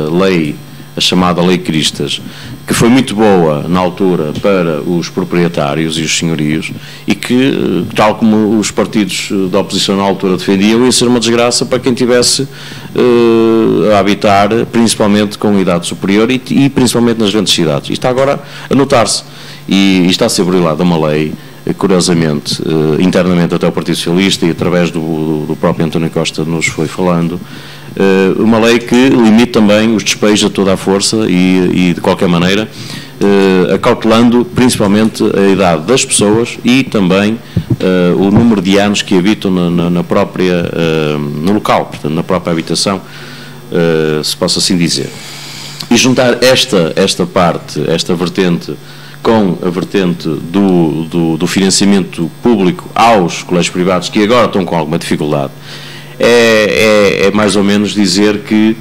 lei, a chamada Lei Cristas, que foi muito boa na altura para os proprietários e os senhorios e que, tal como os partidos da oposição na altura defendiam, ia ser uma desgraça para quem tivesse a habitar, principalmente com idade superior e principalmente nas grandes cidades. E está agora a notar-se e está a ser burilada uma lei, curiosamente, internamente até o Partido Socialista e através do próprio António Costa nos foi falando, uma lei que limite também os despejos a toda a força e de qualquer maneira, acautelando principalmente a idade das pessoas e também o número de anos que habitam no local, portanto, na própria habitação, se possa assim dizer. e juntar esta parte, esta vertente, com a vertente do financiamento público aos colégios privados, que agora estão com alguma dificuldade, é mais ou menos dizer que,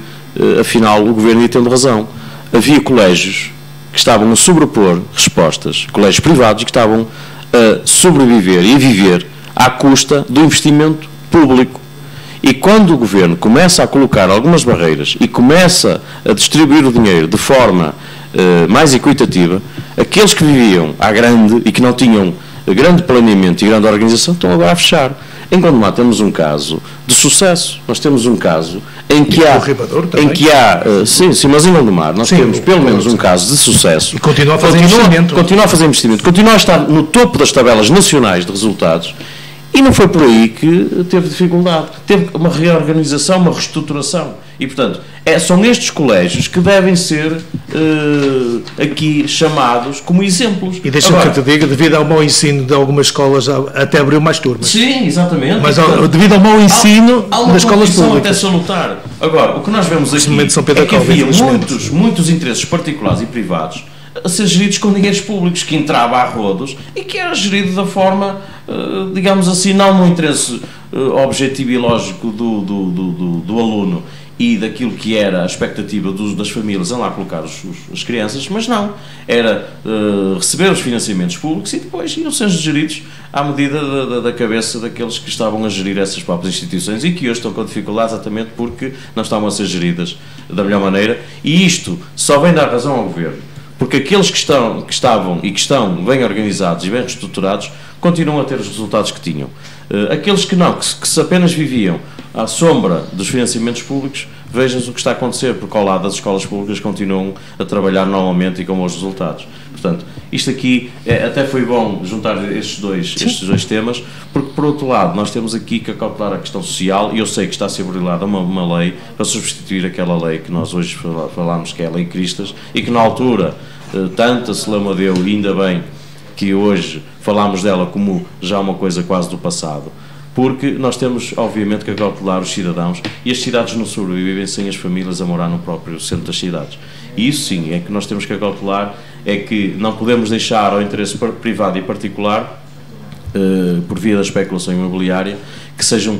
afinal, o Governo ia tendo razão. Havia colégios que estavam a sobrepor respostas, colégios privados que estavam a sobreviver e a viver à custa do investimento público. E quando o Governo começa a colocar algumas barreiras e começa a distribuir o dinheiro de forma mais equitativa, aqueles que viviam à grande e que não tinham grande planeamento e grande organização estão agora a fechar. Em Gondomar temos um caso de sucesso. Nós temos um caso em que sim, mas em Gondomar nós temos pelo menos um caso de sucesso. E continua a fazer investimento. Continua a fazer investimento. Continua a estar no topo das tabelas nacionais de resultados. E não foi por aí que teve dificuldade. Teve uma reorganização, uma reestruturação. E, portanto, são estes colégios que devem ser aqui chamados como exemplos. E deixa-me que te diga, devido ao mau ensino de algumas escolas, até abriu mais turmas. Sim, exatamente. Mas devido ao mau ensino das escolas públicas. Até salutar. Agora, o que nós vemos aqui é que havia muitos interesses particulares e privados a ser geridos com dinheiros públicos, que entrava a rodos e que era gerido da forma, digamos assim, não no interesse objetivo e lógico do aluno e daquilo que era a expectativa das famílias em lá colocar as crianças, mas não, era receber os financiamentos públicos e depois iam ser geridos à medida da cabeça daqueles que estavam a gerir essas próprias instituições e que hoje estão com dificuldade exatamente porque não estavam a ser geridas da melhor maneira, e isto só vem dar razão ao Governo, porque aqueles que estavam e que estão bem organizados e bem reestruturados continuam a ter os resultados que tinham. Aqueles que não, que se apenas viviam à sombra dos financiamentos públicos, vejam-se o que está a acontecer, porque ao lado das escolas públicas continuam a trabalhar normalmente e com bons resultados. Portanto, isto aqui até foi bom juntar estes dois temas, porque por outro lado nós temos aqui que acautelar a questão social, e eu sei que está a ser burilada uma lei para substituir aquela lei que nós hoje falámos, que é a Lei Cristas, e que na altura tanta celeuma deu, e ainda bem que hoje falámos dela como já uma coisa quase do passado, porque nós temos obviamente que acautelar os cidadãos, e as cidades não sobrevivem sem as famílias a morar no próprio centro das cidades, e isso sim é que nós temos que acautelar, é que não podemos deixar ao interesse privado e particular, por via da especulação imobiliária, que sejam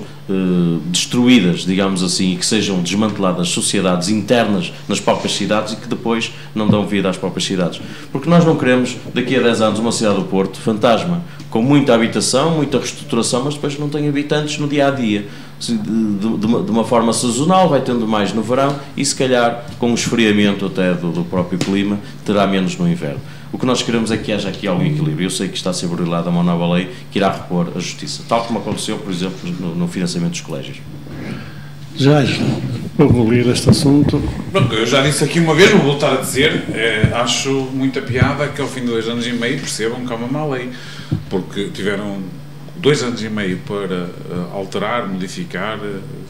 destruídas, digamos assim, e que sejam desmanteladas sociedades internas nas próprias cidades e que depois não dão vida às próprias cidades. Porque nós não queremos, daqui a 10 anos, uma cidade do Porto fantasma, com muita habitação, muita reestruturação, mas depois não tem habitantes no dia-a-dia. De uma forma sazonal, vai tendo mais no verão e, se calhar, com o esfriamento até do próprio clima, terá menos no inverno. O que nós queremos é que haja aqui algum equilíbrio. Eu sei que está a ser burilada uma nova lei que irá repor a justiça, tal como aconteceu, por exemplo, no financiamento dos colégios. Jorge, para concluir este assunto... Pronto, eu já disse aqui uma vez, vou voltar a dizer, acho muita piada que ao fim de 2 anos e meio percebam que há uma má lei, porque tiveram 2 anos e meio para alterar, modificar,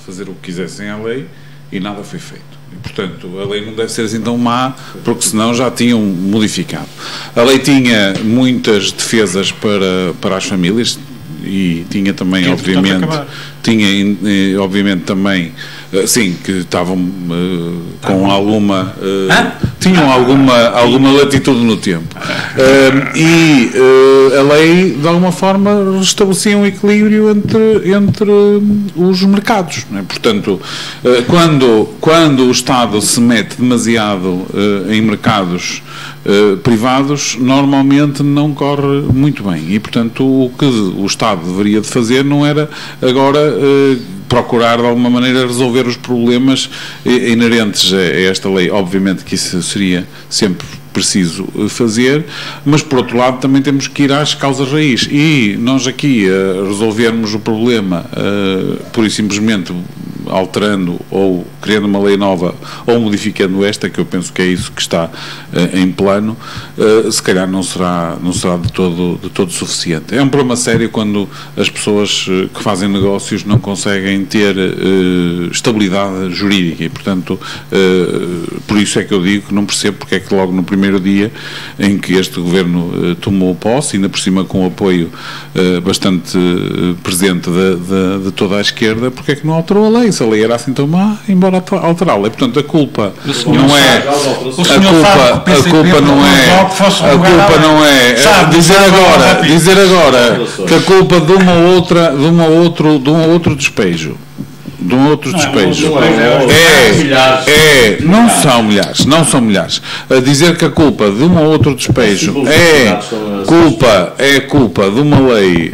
fazer o que quisessem à lei e nada foi feito. E, portanto, a lei não deve ser assim tão má, porque senão já tinham modificado. A lei tinha muitas defesas para as famílias e tinha também, obviamente, também, sim, que estavam com alguma... tinham alguma latitude no tempo. E a lei, de alguma forma, restabelecia um equilíbrio entre os mercados. Não é? Portanto, quando o Estado se mete demasiado em mercados privados, normalmente não corre muito bem. E, portanto, o que o Estado deveria de fazer não era agora procurar de alguma maneira resolver os problemas inerentes a esta lei. Obviamente que isso seria sempre preciso fazer, mas por outro lado também temos que ir às causas raiz, e nós aqui resolvermos o problema pura e simplesmente alterando ou criando uma lei nova ou modificando esta, que eu penso que é isso que está em plano, se calhar não será de todo suficiente. É um problema sério quando as pessoas que fazem negócios não conseguem ter estabilidade jurídica e, portanto, por isso é que eu digo que não percebo porque é que logo no primeiro dia em que este governo tomou posse, ainda por cima com o apoio bastante presente de toda a esquerda, porque é que não alterou a lei? se a lei era assim tão má, embora alterá-la. E, portanto, a culpa não é... Dizer agora que a culpa de um outro despejo não são milhares. A dizer que a culpa de um ou outro despejo é culpa de uma lei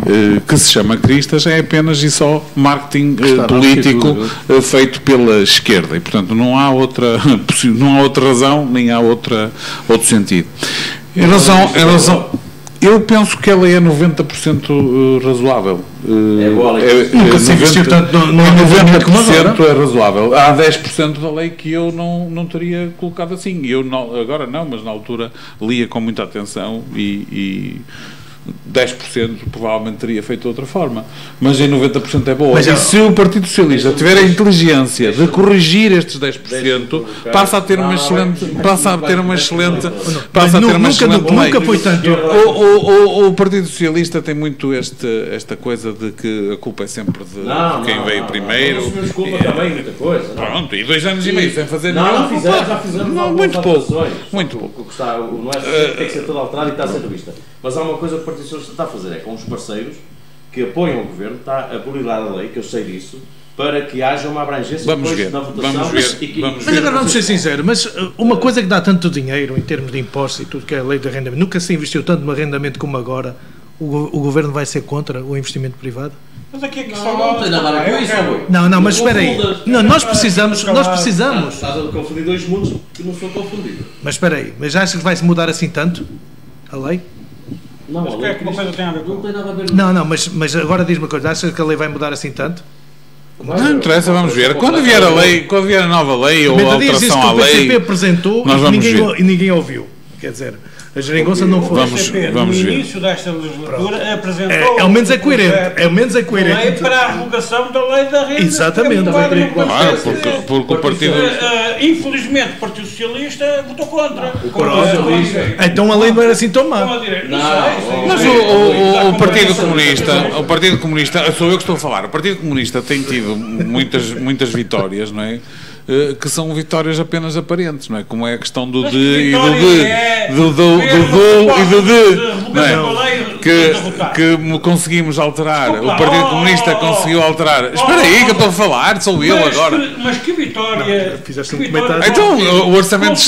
que se chama Cristas, é apenas e só marketing político feito pela esquerda, e portanto não há outra razão, nem há outro sentido. Em relação eu penso que ela é 90% razoável. Nunca se investiu tanto no 90% é razoável. Há 10% da lei que eu não teria colocado assim. Agora não, mas na altura lia com muita atenção e 10% provavelmente teria feito de outra forma, mas em 90% é boa. Mas se o Partido Socialista tiver a inteligência de corrigir estes 10%, passa a ter uma excelente nunca foi tanto. O Partido Socialista tem muito esta coisa de que a culpa é sempre de quem veio primeiro. Não assumimos culpa também, muita coisa. Pronto, e 2 anos e meio sem fazer nada. Já fizemos muito pouco. Muito pouco. Não é tem que ser todo alterado e está a ser revista. Mas há uma coisa que o Partido Socialista está a fazer, é com os parceiros que apoiam o Governo, está a burilar a lei, que eu sei disso, para que haja uma abrangência na votação. Mas agora vamos ser sinceros, mas uma coisa que dá tanto dinheiro em termos de impostos e tudo que é a lei de arrendamento, nunca se investiu tanto no arrendamento como agora, o Governo vai ser contra o investimento privado? Mas aqui é que não tem nada a ver com isso, Não, mas espera aí. Não, nós precisamos. Estás a confundir dois mundos que não são confundidos. Mas espera aí, mas achas que vai-se mudar assim tanto a lei? Não, mas o que é que uma coisa tem a ver com? Não tem nada a ver. Não, mas agora diz-me uma coisa, achas que a lei vai mudar assim tanto? Não interessa, vamos ver. Quando vier a nova lei ou a alteração à lei, o PCP apresentou e ninguém ouviu. Quer dizer, a geringonça não foi. Vamos ver. No início desta legislatura apresentou. Ao menos é coerente. Lei para a revogação da lei da renda. Exatamente. Claro, porque o partido. Infelizmente, o Partido Socialista votou contra. Então a lei não era assim tão má. Mas o Partido Comunista, sou eu que estou a falar, o Partido Comunista tem tido muitas vitórias, não é? Que são vitórias apenas aparentes, não é? Como é a questão do de e do de, do e do de, não é? Que conseguimos alterar. O Partido Comunista conseguiu alterar. Espera aí, que eu estou a falar, sou eu agora. Mas que vitória! Fizeste um comentário. Então, o Orçamento de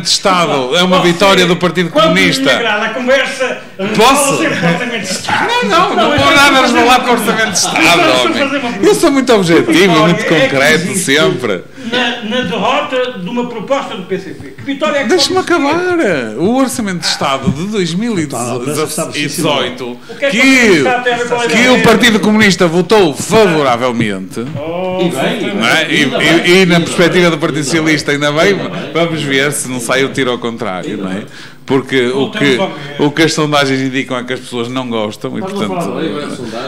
Estado é uma vitória do Partido Comunista. A conversa. Posso? Não vou nada a falar com o Orçamento de Estado, homem. Eu sou muito objetivo, muito concreto, sempre. Na derrota de uma proposta do PCP. Que vitória é que Deixa-me acabar. O Orçamento de Estado de 2018 que o Partido Comunista votou favoravelmente e na perspectiva do Partido Socialista ainda bem, vamos ver se não sai o tiro ao contrário, não é? Porque o que as sondagens indicam é que as pessoas não gostam e, portanto...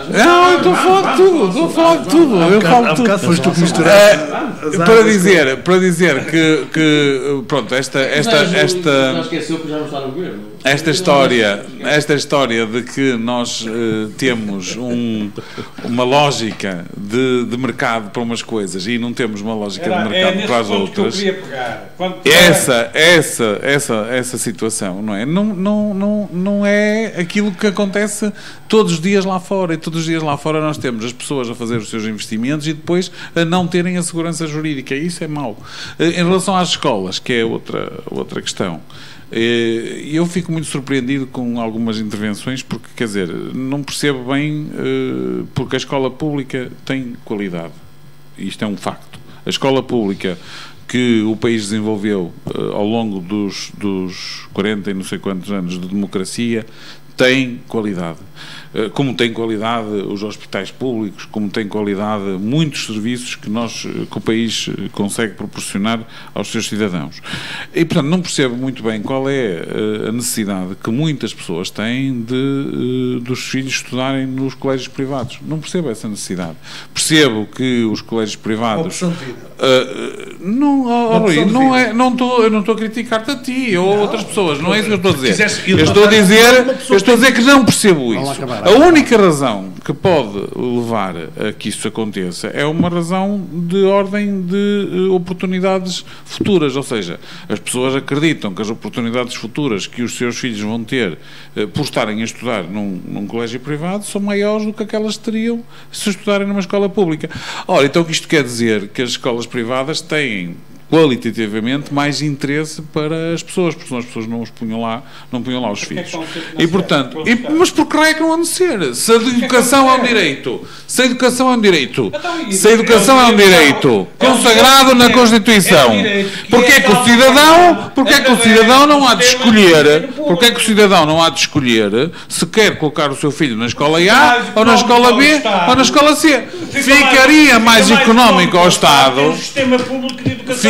Não, eu estou a falar de tudo. Eu falo de tudo. Foste tu que para dizer que pronto, esta história de que nós temos uma lógica de mercado para umas coisas e não temos uma lógica de mercado para as outras. Essa situação, não é? Não é aquilo que acontece todos os dias lá fora, e todos os dias lá fora nós temos as pessoas a fazer os seus investimentos e depois a não terem a segurança jurídica. Isso é mau. Em relação às escolas, que é outra questão, eu fico muito surpreendido com algumas intervenções, porque, quer dizer, não percebo bem porque a escola pública tem qualidade. Isto é um facto. A escola pública que o país desenvolveu ao longo dos 40 e não sei quantos anos de democracia tem qualidade. Como tem qualidade os hospitais públicos, como tem qualidade muitos serviços que o país consegue proporcionar aos seus cidadãos. E, portanto, não percebo muito bem qual é a necessidade que muitas pessoas têm dos filhos estudarem nos colégios privados. Não percebo essa necessidade. Percebo que os colégios privados... Eu não estou a criticar-te a ti ou a outras pessoas, não é isso que eu estou a dizer. Eu estou estou a dizer que não percebo isso. A única razão que pode levar a que isso aconteça é uma razão de ordem de oportunidades futuras, ou seja, as pessoas acreditam que as oportunidades futuras que os seus filhos vão ter por estarem a estudar num colégio privado são maiores do que aquelas que teriam se estudarem numa escola pública. Ora, então o que isto quer dizer? Que as escolas privadas têm qualitativamente mais interesse para as pessoas, porque senão as pessoas não punham lá os filhos. E portanto, mas por que é que não há de ser? Se a educação é um direito, se a educação é um direito, se a educação é um direito consagrado na Constituição, porque é que o cidadão não há de escolher, porque é que o cidadão não há de escolher se quer colocar o seu filho na escola A, ou na escola B, ou na escola C? Ficaria mais económico ao Estado.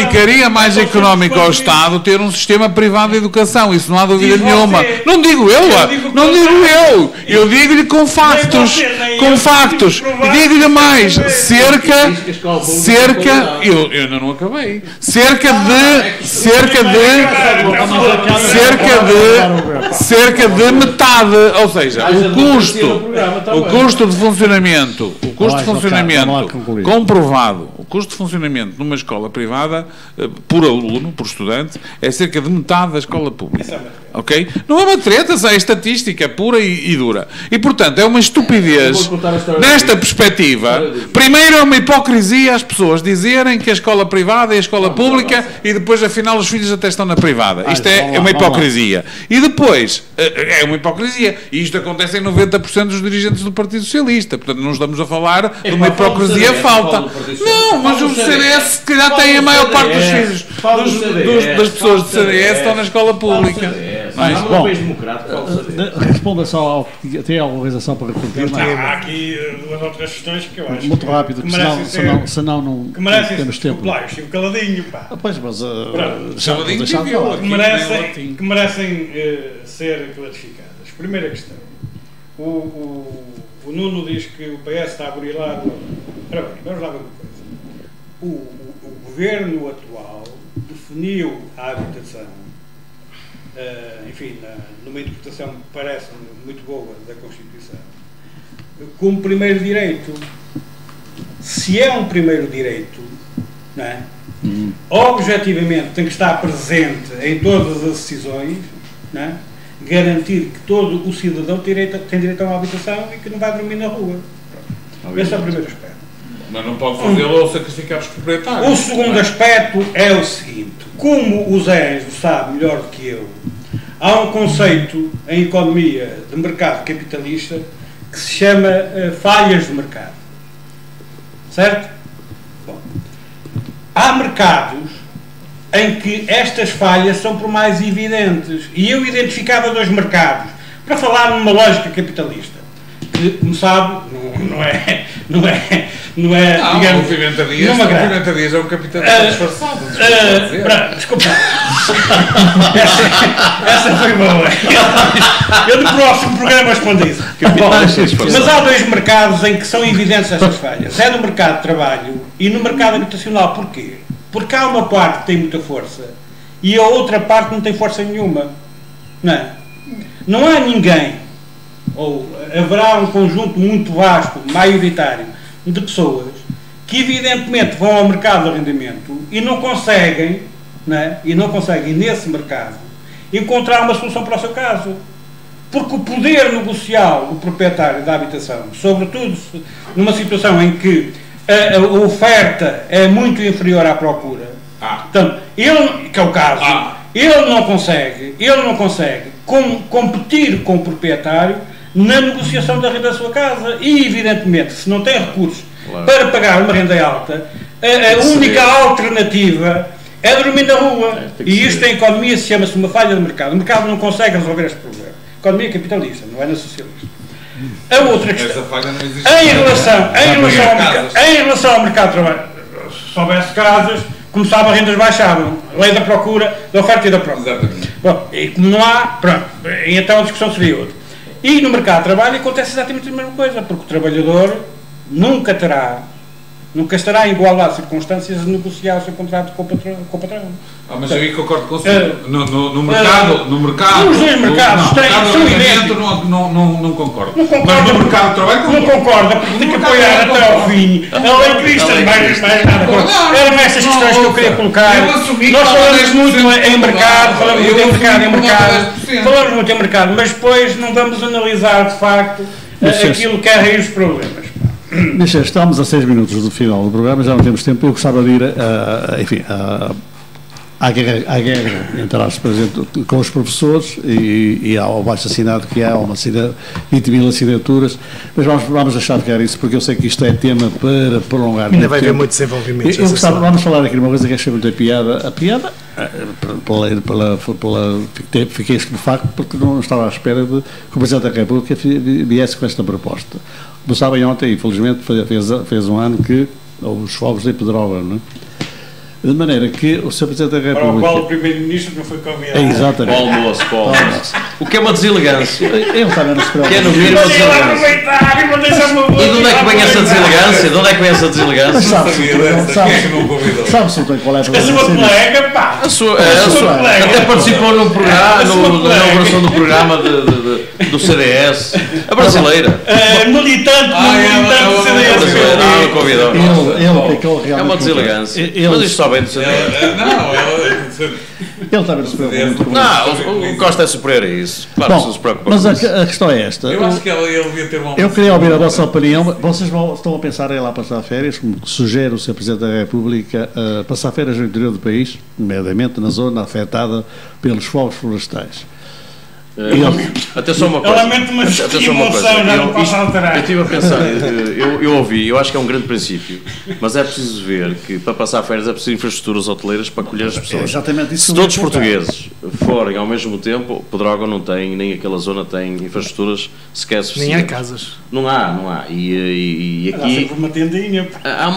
Ficaria mais económico ao Estado ter um sistema privado de educação, isso não há dúvida nenhuma. Não digo eu, eu digo-lhe com factos, e digo-lhe mais, cerca, eu ainda não acabei, cerca de metade, ou seja, o custo de funcionamento comprovado, o custo de funcionamento numa escola privada, por aluno, por estudante, é cerca de metade da escola pública. Ok? Não é uma treta, é estatística pura e dura. E, portanto, é uma estupidez, nesta perspectiva. Primeiro é uma hipocrisia as pessoas dizerem que a escola privada é a escola pública e depois, afinal, os filhos até estão na privada. Isto é uma hipocrisia. E depois, é uma hipocrisia. E isto acontece em 90% dos dirigentes do Partido Socialista. Portanto, não estamos a falar de uma hipocrisia falta. Não, mas o CDS, se calhar, tem a maior parte dos filhos das pessoas do CDS estão na escola pública. Bom, responda só ao que tem a organização para repetir. Há aqui duas ou três questões que eu acho muito rápido, senão não temos tempo. Eu estive caladinho, pá. Pois, mas que merecem ser clarificadas. Primeira questão. O Nuno diz que o PS está a burilar. Ora bem, vamos lá ver uma coisa. O governo atual definiu a habitação, enfim, numa interpretação que parece muito boa da Constituição, como primeiro direito. Se é um primeiro direito, não é? Objetivamente tem que estar presente em todas as decisões, não é? Garantir que todo o cidadão tem direito a uma habitação e que não vai dormir na rua. Esse é o primeiro aspecto. Mas não pode fazê-lo ou sacrificar os proprietários. O segundo aspecto é o seguinte: como o Zé Ângelo sabe melhor do que eu, há um conceito em economia de mercado capitalista que se chama falhas de mercado. Certo? Bom, há mercados em que estas falhas são por mais evidentes. E eu identificava dois mercados para falar numa lógica capitalista. Que, como sabe, não é digamos, o Pimenta Dias é um capitalista disfarçado. Desculpa. Essa foi boa. Eu no próximo programa respondo isso. Mas há dois mercados em que são evidentes estas falhas. É no mercado de trabalho e no mercado habitacional. Porquê? Porque há uma parte que tem muita força e a outra parte não tem força nenhuma. Não há ninguém, ou haverá um conjunto muito vasto, maioritário, de pessoas que evidentemente vão ao mercado de arrendamento e não conseguem, nesse mercado, encontrar uma solução para o seu caso. Porque o poder negocial do proprietário da habitação, sobretudo numa situação em que a oferta é muito inferior à procura, portanto, ele, que é o caso, ele não consegue competir com o proprietário na negociação da renda da sua casa e, evidentemente, se não tem recursos para pagar uma renda alta, a única alternativa é dormir na rua. E isto em economia se chama-se uma falha de mercado. O mercado não consegue resolver este problema. Economia capitalista, não é na socialista. A outra questão, em relação ao mercado de trabalho, se houvesse casas, começava, as rendas baixavam. Lei da procura, da oferta e da procura. Exatamente. Bom, e como não há, pronto, então a discussão seria outra. E no mercado de trabalho acontece exatamente a mesma coisa, porque o trabalhador nunca terá Nunca estará em igualdade de circunstâncias de negociar o seu contrato com o patrão. Mas eu aí concordo consigo. No mercado. Nos dois mercados são idênticos. Não concordo. Mas no mercado de trabalho não concorda, porque tem que apoiar até ao fim. A lei cristã, mais nada. Eram estas questões que eu queria colocar. Nós falamos muito em mercado, falamos muito em mercado, mas depois não vamos analisar de facto aquilo que é a raiz dos problemas. Michel, estamos a 6 minutos do final do programa, já não temos tempo. Eu gostava de ir, à guerra entre as, por exemplo, com os professores e ao abaixo-assinado que há, uma 20 mil assinaturas, mas vamos deixar de ficar isso, porque eu sei que isto é tema para prolongar. Ainda vai haver muito desenvolvimento. Vamos falar aqui de uma coisa que achei muito piada. A piada, fiquei de facto, porque não estava à espera de que o Presidente da República viesse com esta proposta. Como sabem, ontem, infelizmente, fez um ano que houve os fogos de Pedrógão, não é? De maneira que o Sr. Presidente da República... Para o qual o Primeiro-Ministro não foi convidado. Exatamente. Para o almoço. O que é uma deselegância. Ele também não se preocupa. Que é no mínimo uma deselegância. E de onde é que vem essa deselegância? De onde é que vem essa deselegância? Sabe-se qual é a A sua colega, pá. A sua colega. Até participou num programa, na inauguração do programa do CDS. A brasileira. Militante do CDS. Não, convidou. Ele ficou realmente... É uma deselegância. Mas isto só vem do CDS. Ele também não se preocupa. Não, o Costa é superior a isso. Claro que se preocupa. Mas a questão é esta. Eu acho que ele devia ter uma... Eu queria ouvir a vossa opinião. Vocês estão a pensar em ir lá passar férias, como sugere o Sr. Presidente da República, passar férias no interior do país, nomeadamente na zona afetada pelos fogos florestais. Atenção uma coisa. Lamento, mas que emoção, não posso alterar. Eu estive a pensar, eu ouvi, eu acho que é um grande princípio, mas é preciso ver que para passar férias é preciso infraestruturas hoteleiras para acolher as pessoas. Exatamente isso. Se todos os portugueses forem ao mesmo tempo, Pedrógão não tem, nem aquela zona tem infraestruturas sequer suficientes. Nem há casas. Não há. E Há aqui... sempre uma tendinha.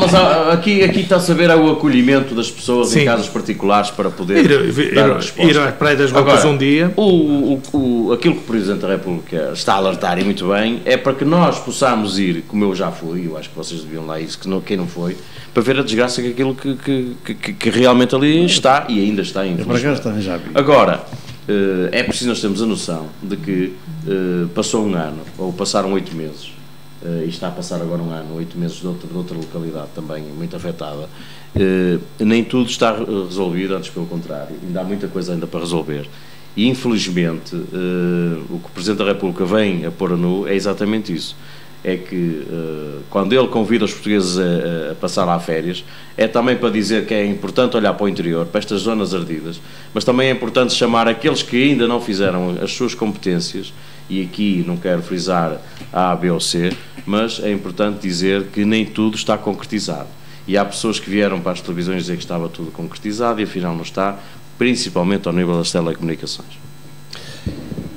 Mas aqui está-se a ver o acolhimento das pessoas em casas particulares para poder dar a resposta. Ir à Praia das Roupas um dia. Aquilo que o Presidente da República está a alertar, e muito bem, é para que nós possamos ir, como eu já fui, eu acho que vocês deviam lá ir, quem não foi, para ver a desgraça que aquilo que realmente ali está, e ainda está, infelizmente. Agora, é preciso nós termos a noção de que passou um ano, ou passaram 8 meses, e está a passar agora um ano, 8 meses de outra localidade também muito afetada, nem tudo está resolvido, antes pelo contrário, ainda há muita coisa ainda para resolver. E infelizmente o que o Presidente da República vem a pôr a nu é exatamente isso, é que quando ele convida os portugueses a passar lá férias, é também para dizer que é importante olhar para o interior, para estas zonas ardidas, mas também é importante chamar aqueles que ainda não fizeram as suas competências, e aqui não quero frisar A, B ou C, mas é importante dizer que nem tudo está concretizado, e há pessoas que vieram para as televisões dizer que estava tudo concretizado e afinal não está, principalmente ao nível das telecomunicações.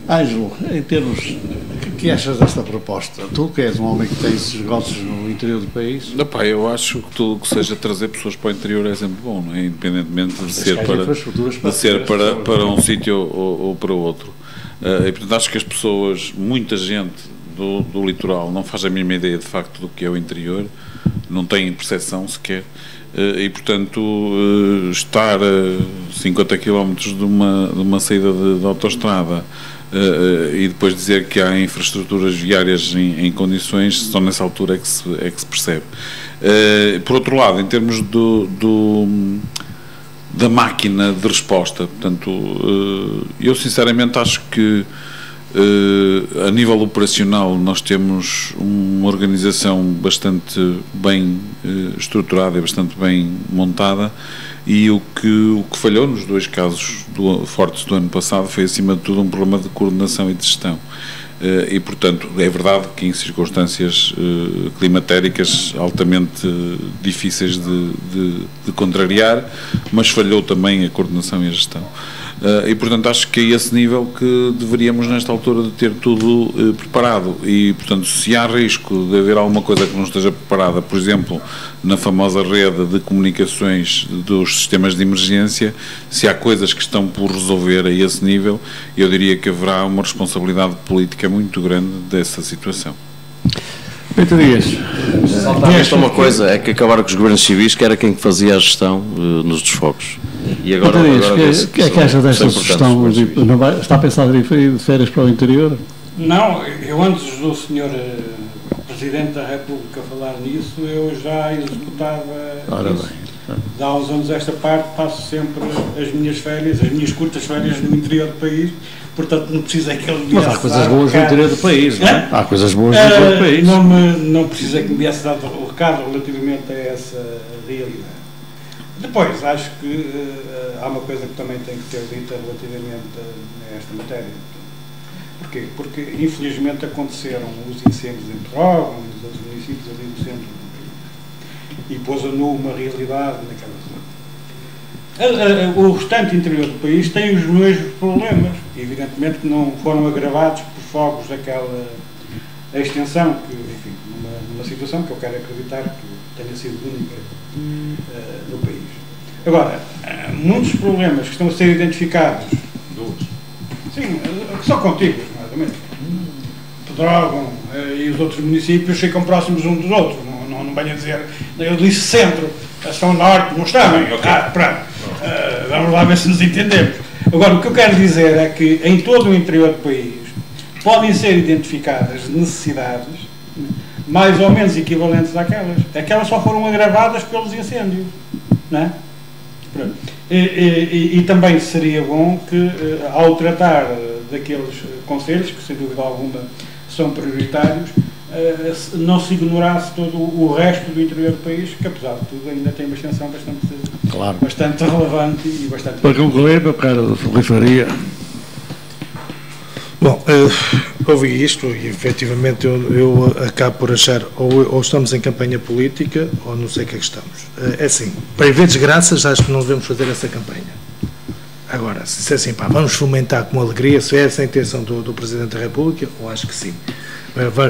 Ângelo, em termos, o que achas desta proposta? Tu que és um homem que tens negócios no interior do país? Eu acho que tudo o que seja trazer pessoas para o interior é sempre bom, não é? Independentemente de ser para um sítio ou para outro. E portanto acho que as pessoas, muita gente do litoral não faz a mínima ideia de facto do que é o interior, não tem percepção sequer. E portanto estar a 50 km de uma saída de autoestrada e depois dizer que há infraestruturas viárias em condições, só nessa altura é que se percebe. Por outro lado, em termos da máquina de resposta, portanto, eu sinceramente acho que a nível operacional nós temos uma organização bastante bem estruturada e bastante bem montada, e o que falhou nos 2 casos fortes do ano passado foi acima de tudo um problema de coordenação e de gestão, e portanto é verdade que em circunstâncias climatéricas altamente difíceis de contrariar, mas falhou também a coordenação e a gestão. E portanto acho que é esse nível que deveríamos nesta altura de ter tudo preparado, e portanto se há risco de haver alguma coisa que não esteja preparada, por exemplo na famosa rede de comunicações dos sistemas de emergência, se há coisas que estão por resolver a esse nível, eu diria que haverá uma responsabilidade política muito grande dessa situação. 8 dias. Esta é uma coisa, é que acabaram com os governos civis, que era quem fazia a gestão nos desfogos. E agora, o que é que acha desta sugestão? Está a pensar em ir de férias para o interior? Não, eu antes do Sr. Presidente da República falar nisso, eu já executava isso. De há uns anos esta parte, passo sempre as minhas férias, as minhas curtas férias no interior do país, portanto não precisei que ele me viesse. Mas há coisas boas no interior do país, não é? Há coisas boas no interior do país. Não precisei que me viesse dado o recado relativamente a essa realidade. Depois, acho que há uma coisa que também tem que ser dita relativamente a esta matéria. Porquê? Porque, infelizmente, aconteceram os incêndios em Petrógão e nos outros municípios ali no centro do país. E pôs a nu uma realidade naquela zona. O restante interior do país tem os mesmos problemas. Evidentemente que não foram agravados por fogos daquela extensão, que, enfim, numa situação que eu quero acreditar que tenha sido única no país. Agora, muitos problemas que estão a ser identificados, sim, que são contíguos, mais ou menos. Pedrógão e os outros municípios ficam próximos uns dos outros. Não venho a dizer, eu disse centro, estão norte, não estão. Vamos lá ver se nos entendemos. Agora, o que eu quero dizer é que em todo o interior do país podem ser identificadas necessidades mais ou menos equivalentes àquelas. Aquelas só foram agravadas pelos incêndios, não é? E também seria bom que, ao tratar daqueles concelhos, que sem dúvida alguma são prioritários, não se ignorasse todo o resto do interior do país, que apesar de tudo ainda tem uma extensão bastante relevante e bastante... Para concluir, meu caro Rui Faria... Bom, ouvi isto e efetivamente eu acabo por achar ou estamos em campanha política ou não sei o que é que estamos. É assim, para haver desgraças acho que não devemos fazer essa campanha. Agora, se é assim, pá, vamos fomentar com alegria, se é essa a intenção do Presidente da República, eu acho que sim.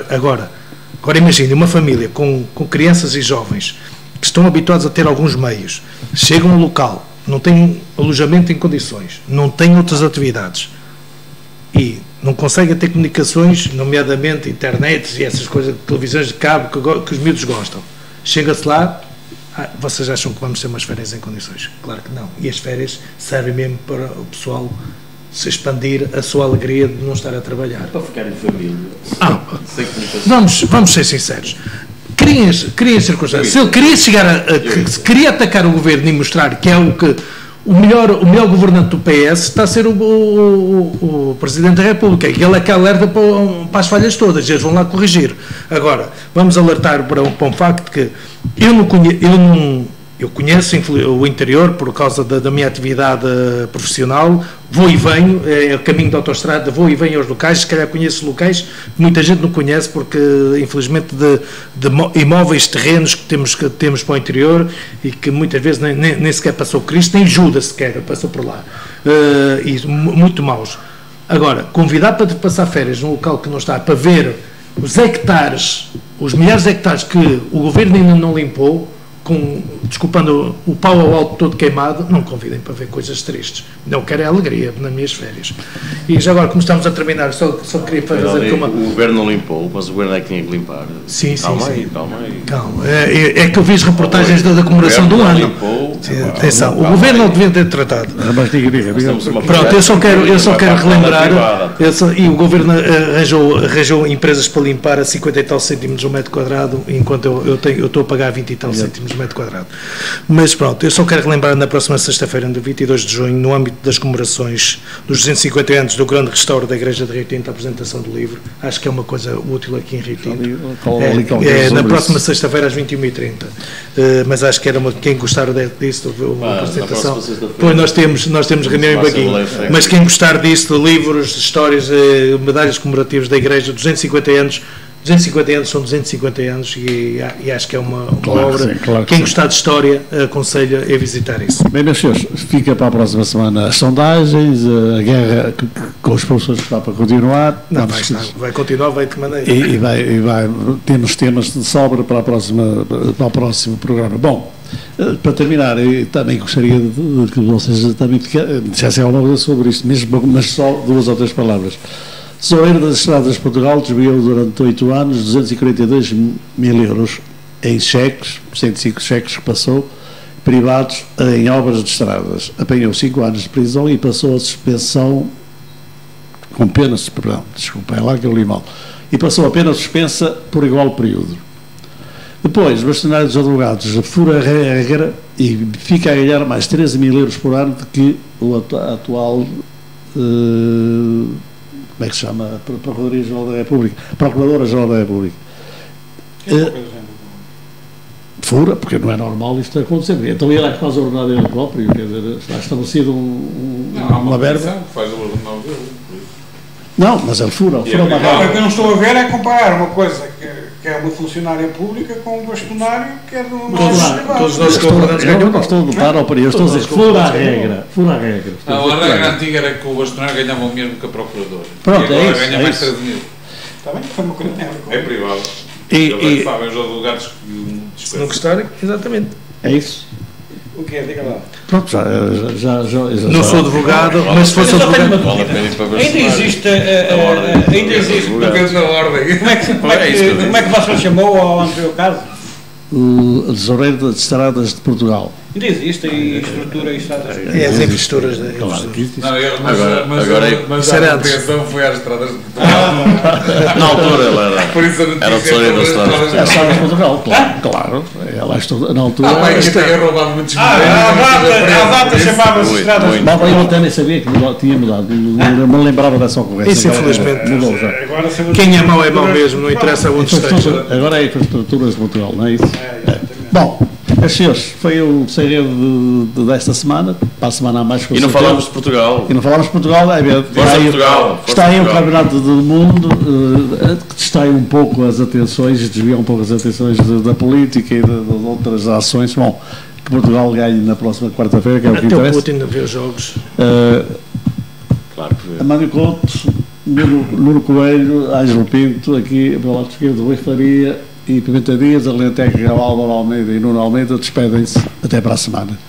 Agora imagine uma família com crianças e jovens que estão habituados a ter alguns meios, chegam ao local, não têm alojamento em condições, não têm outras atividades e não conseguem ter comunicações, nomeadamente internet e essas coisas, televisões de cabo que os miúdos gostam. Chega-se lá, vocês acham que vamos ter umas férias em condições? Claro que não. E as férias servem mesmo para o pessoal se expandir a sua alegria de não estar a trabalhar. Para ficar em família. Vamos ser sinceros. Criem circunstâncias. Se ele queria queria atacar o governo e mostrar que é o melhor governante do PS está a ser o Presidente da República, e ele é que alerta para as falhas todas, eles vão lá corrigir. Agora, vamos alertar para um facto que eu conheço o interior por causa da minha atividade profissional, vou e venho, é o caminho da autoestrada, vou e venho aos locais, se calhar conheço locais que muita gente não conhece, porque infelizmente de imóveis, terrenos que temos para o interior e que muitas vezes nem sequer passou Cristo, nem Judas sequer passou por lá, e muito maus. Agora, convidar para passar férias num local que não está, para ver os hectares, os milhares de hectares que o governo ainda não limpou, desculpando o pau ao alto todo queimado, não convidem para ver coisas tristes. Não quero é alegria nas minhas férias. E já agora, como estamos a terminar, só queria fazer uma... O governo não limpou, mas o governo é que tinha que limpar. Sim. Calma aí. É que eu vi as reportagens da comemoração do ano. Limpou, atenção, o governo não devia ter tratado. Mas diga. Pronto, eu só quero relembrar, e o governo arranjou empresas para limpar a 50 e tal cêntimos o metro quadrado, enquanto eu estou a pagar 20 e tal cêntimos metro quadrado. Mas pronto, eu só quero relembrar na próxima sexta-feira, no 22 de junho, no âmbito das comemorações dos 250 anos do grande restauro da Igreja de Rio Tinto, a apresentação do livro. Acho que é uma coisa útil aqui em Rio Tinto. Na próxima sexta-feira às 21h30. Mas acho que era quem gostar disso, uma apresentação. Depois nós temos reunião em Baguinho. Mas quem gostar disso, de livros, histórias, medalhas comemorativas da Igreja, 250 anos. 250 anos são 250 anos e acho que é uma obra. Claro quem gostar de história, aconselho a visitar isso. Bem, meus senhores, fica para a próxima semana as sondagens, a guerra com os professores que está para continuar. Não, vai continuar, vai de maneira. E vai temos temas de sobra para o próximo programa. Bom, para terminar, eu também gostaria de que vocês também dissessem alguma coisa sobre isto, mesmo, mas só 2 ou 3 palavras. Tesoureiro das Estradas de Portugal desviou durante 8 anos 242 mil euros em cheques, 105 cheques que passou, privados em obras de estradas. Apanhou 5 anos de prisão e passou a suspensão com pena, perdão, desculpa, é lá que eu li mal, e passou a pena suspensa por igual período. Depois, o bastonário dos advogados fura a regra e fica a ganhar mais 13 mil euros por ano do que o atual, como é que se chama? Procuradora-Geral da República. Procuradora-Geral da República. Fura, porque não é normal isto acontecer. Então ele é que faz o ordenado dele próprio, quer dizer, está estabelecido uma verba. Faz o ordenado dele. Não, mas ele fura uma regra. O que eu não estou a ver é comparar uma coisa que é uma funcionária pública com um bastonário que é do nosso privado. Todos nós Eu não estou a lutar ao período, estou a dizer que fura a regra. Fura a regra. A regra antiga era que o bastonário ganhava o mesmo que a procuradora. Pronto, e agora é isso, ganha é mais isso. 13 mil. Está bem? Foi uma coisa. É privado. E sabem os advogados que Se não gostarem, exatamente. é isso. O que é? Diga lá. Pronto, já Não sou advogado, mas se fosse advogado. Vale a pena ir para Ainda existe. Ainda existe. Depende da ordem. Como é que você chamou ao anterior caso? o tesoureiro das Estradas de Portugal. Ainda existem estrutura e estradas. É as infraestruturas. Claro que existe. Não, Agora a apreensão foi às estradas de Portugal. na altura ele era. Por isso a notícia Era o tesoureiro das estradas de É a Estradas de Portugal, claro. Ela estou, na altura. Bem, que tenha roubado muitos A data chamava-se estradas. Mas eu até nem sabia que tinha mudado. Não me lembrava dessa ocorrência. Isso infelizmente mudou já. Quem é mau mesmo, não interessa onde esteja. Agora é infraestruturas de Portugal, não é isso? Bom, senhores, foi o segredo desta semana. Para a semana há mais. E não falamos de Portugal. E não falamos de Portugal, é verdade. Está aí o Campeonato do Mundo, que distrai um pouco as atenções, desvia um pouco as atenções da política e de outras ações. Bom, que Portugal ganhe na próxima quarta-feira, que é o que Até o interessa. Putin a ver jogos. Claro que vê. Amânio Couto, Nuno Coelho, Ângelo Pinto, aqui pelo lado esquerdo, Rui Faria e Pimenta Dias, Alentejo, Álvaro Almeida e Nuno Almeida despedem-se. Até para a semana.